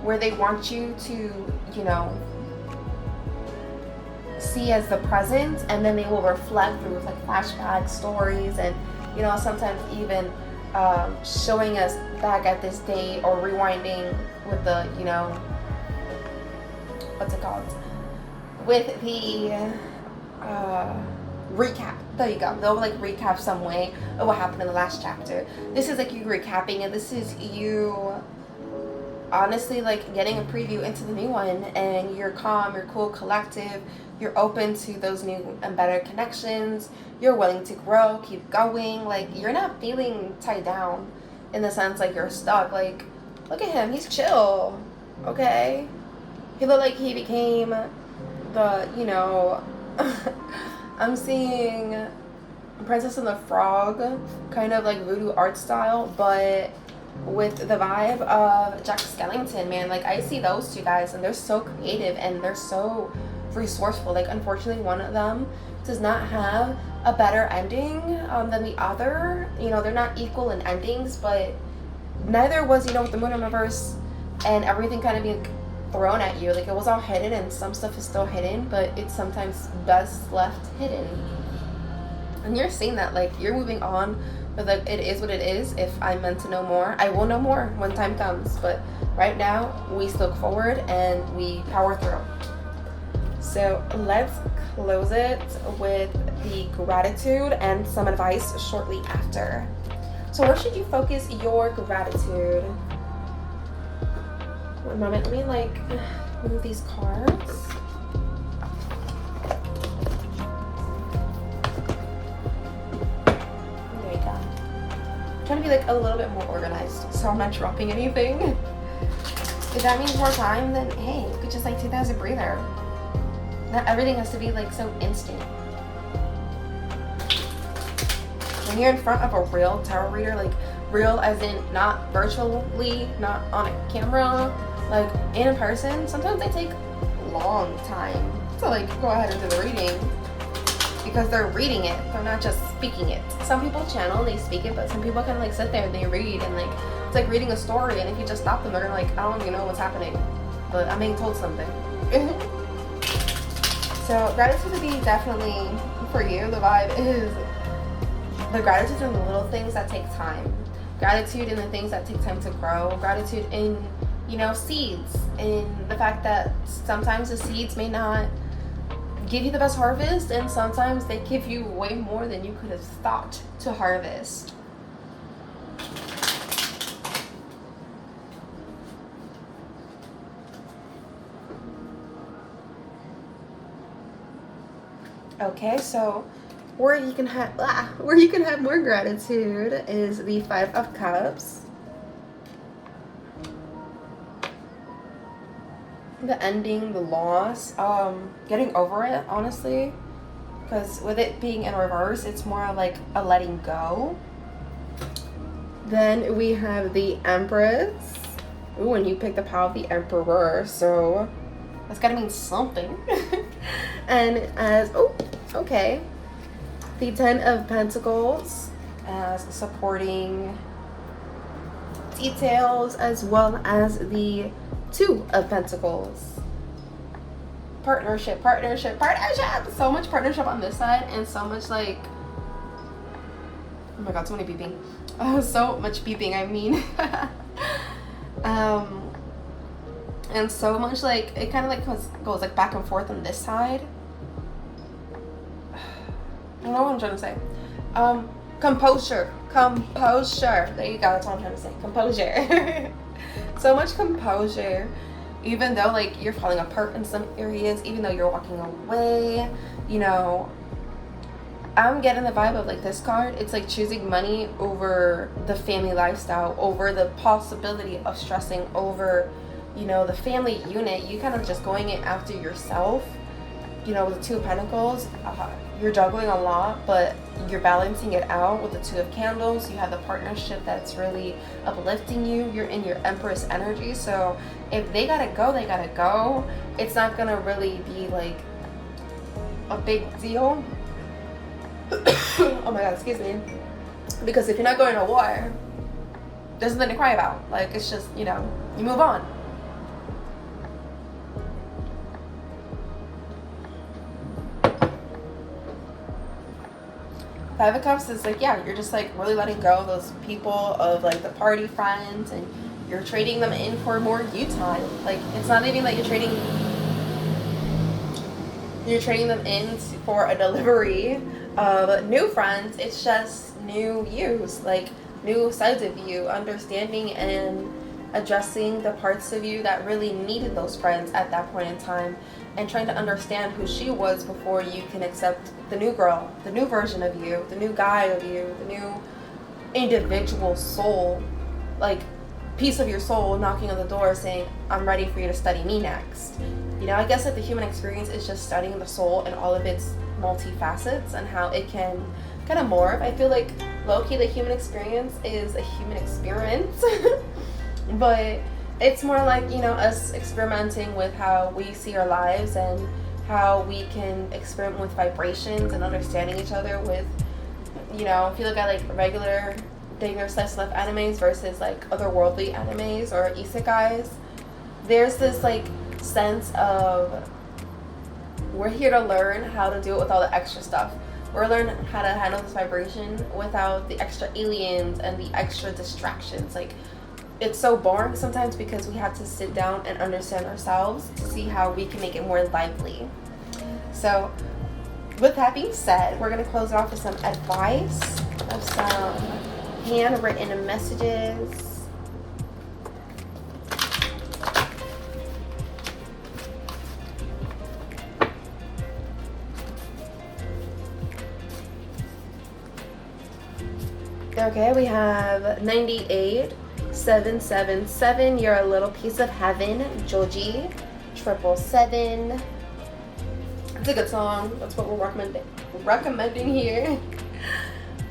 where they want you to, you know, see as the present, and then they will reflect through like flashback stories, and you know, sometimes even showing us back at this date or rewinding with the, you know, what's it called, with the recap. There you go. They'll like recap some way of what happened in the last chapter. This is like you recapping, and this is you honestly like getting a preview into the new one, and you're calm, you're cool, collective, you're open to those new and better connections, you're willing to grow, keep going, like you're not feeling tied down in the sense like you're stuck. Like, look at him, he's chill, okay? He looked like he became the, you know, I'm seeing Princess and the Frog, kind of like voodoo art style, but with the vibe of Jack Skellington, man. Like, I see those two guys, and they're so creative, and they're so resourceful. Like, unfortunately, one of them does not have a better ending than the other. You know, they're not equal in endings, but neither was, you know, with the Moon in reverse and everything kind of being thrown at you. Like, it was all hidden, and some stuff is still hidden, but it's sometimes best left hidden. And you're seeing that, like, you're moving on, but like, it is what it is. If I'm meant to know more, I will know more when time comes. But right now, we still look forward and we power through. So let's close it with the gratitude and some advice shortly after. So where should you focus your gratitude? One moment, let me like move these cards. There you go. I'm trying to be like a little bit more organized so I'm not dropping anything. If that means more time, then hey, you could just like take that as a breather. Not everything has to be like so instant. When you're in front of a real tarot reader, like real as in not virtually, not on a camera, like in person, sometimes they take a long time to like go ahead and do the reading because they're reading it, they're not just speaking it. Some people channel, they speak it, but some people kind of like sit there and they read, and like it's like reading a story, and if you just stop them, they're gonna like, I don't even know what's happening, but I'm being told something. So gratitude would be definitely for you. The vibe is the gratitude in the little things that take time. Gratitude in the things that take time to grow. Gratitude in, you know, seeds. In the fact that sometimes the seeds may not give you the best harvest, and sometimes they give you way more than you could have thought to harvest. Okay, so where you can have more gratitude is the 5 of Cups. The ending, the loss, getting over it, honestly, because with it being in reverse, it's more like a letting go. Then we have the Empress. Ooh, and you picked the power of the Emperor, so that's gotta mean something. And as, oh, okay, the 10 of Pentacles as supporting details, as well as the 2 of Pentacles. Partnership. So much partnership on this side, and so much like, oh my god, so many beeping. Oh, so much beeping, I mean. And so much like, it kind of like goes like back and forth on this side. I don't know what I'm trying to say. Composure. There you go, that's what I'm trying to say. Composure. So much composure, even though like you're falling apart in some areas, even though you're walking away, you know. I'm getting the vibe of like this card. It's like choosing money over the family lifestyle, over the possibility of stressing over, you know, the family unit. You kind of just going it after yourself. You know, with the Two of Pentacles, you're juggling a lot, but you're balancing it out with the Two of Candles. You have the partnership that's really uplifting you. You're in your Empress energy. So if they gotta go, they gotta go. It's not gonna really be like a big deal. Oh my god, excuse me. Because if you're not going to war, there's nothing to cry about. Like, it's just, you know, you move on. Five of Cups is like, yeah, you're just like really letting go of those people, of like the party friends, and you're trading them in for more you time. Like, it's not even that you're trading them in for a delivery of new friends. It's just new yous, like new sides of you, understanding and addressing the parts of you that really needed those friends at that point in time, and trying to understand who she was before you can accept the new girl, the new version of you, the new guy of you, the new individual soul, like piece of your soul knocking on the door saying, I'm ready for you to study me next. You know, I guess that the human experience is just studying the soul and all of its multifacets and how it can kind of morph. I feel like low-key the human experience is a human experience. But it's more like, you know, us experimenting with how we see our lives and how we can experiment with vibrations and understanding each other with, you know, if you look at like regular dating slash love animes versus like otherworldly animes or isekais, there's this like sense of we're here to learn how to do it with all the extra stuff. We're learning how to handle this vibration without the extra aliens and the extra distractions. Like, it's so boring sometimes because we have to sit down and understand ourselves to see how we can make it more lively. So with that being said, we're going to close it off with some advice of some handwritten messages. Okay, we have 98-777. You're a little piece of heaven. Joji 777. It's a good song. That's what we're recommending here.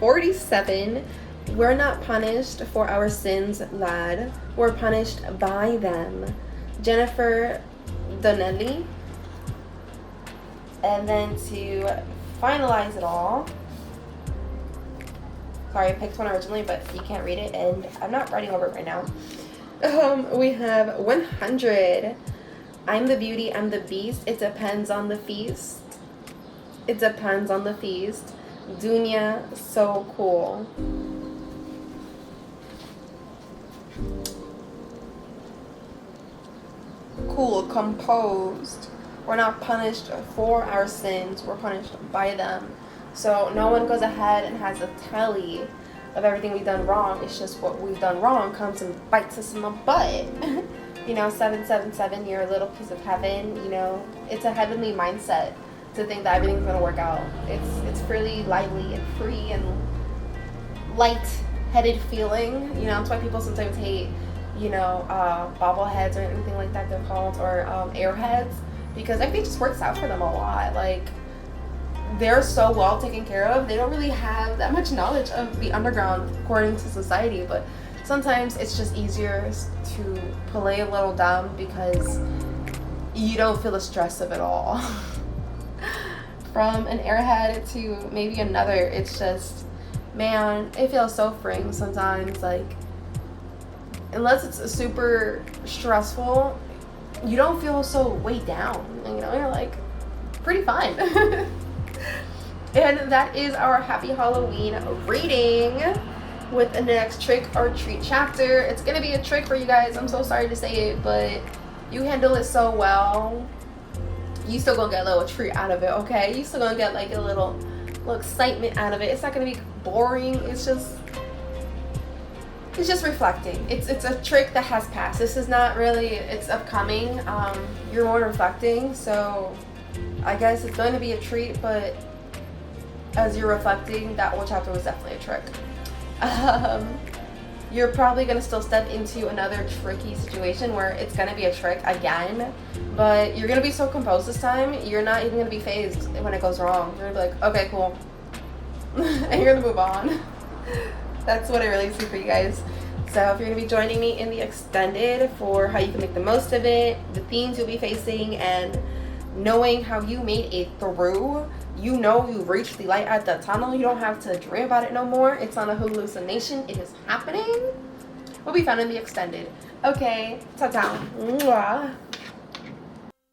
47. We're not punished for our sins, lad. We're punished by them. Jennifer Donnelly. And then to finalize it all, sorry, I picked one originally, but you can't read it, and I'm not writing over it right now. We have 100. I'm the beauty, I'm the beast. It depends on the feast. It depends on the feast. Dunya, so cool. Cool, composed. We're not punished for our sins. We're punished by them. So no one goes ahead and has a tally of everything we've done wrong. It's just what we've done wrong comes and bites us in the butt. You know, 777, you're a little piece of heaven. You know, it's a heavenly mindset to think that everything's going to work out. It's really lively and free and light-headed feeling. You know, that's why people sometimes hate, you know, bobbleheads or anything like that they're called, or airheads, because everything just works out for them a lot. Like, they're so well taken care of. They don't really have that much knowledge of the underground according to society, but sometimes it's just easier to play a little dumb because you don't feel the stress of it all. From an airhead to maybe another, it's just, man, it feels so freeing sometimes. Like, unless it's super stressful, you don't feel so weighed down. You know, you're like pretty fine. And that is our Happy Halloween reading with the next trick or treat chapter. It's gonna be a trick for you guys. I'm so sorry to say it, but you handle it so well. You still gonna get a little treat out of it, okay? You still gonna get like a little excitement out of it. It's not gonna be boring. It's just It's just reflecting. It's a trick that has passed. This is not really, it's upcoming. You're more reflecting, so I guess it's going to be a treat, but as you're reflecting, that old chapter was definitely a trick. You're probably going to still step into another tricky situation where it's going to be a trick again, but you're going to be so composed this time, you're not even going to be phased when it goes wrong. You're going to be like, okay, cool. And you're going to move on. That's what I really see for you guys. So if you're going to be joining me in the extended for how you can make the most of it, the themes you'll be facing, and knowing how you made it through, you know you reached the light at the tunnel. You don't have to dream about it no more. It's not a hallucination. It is happening. Will be found in the extended. Okay, ta-ta. Mwah.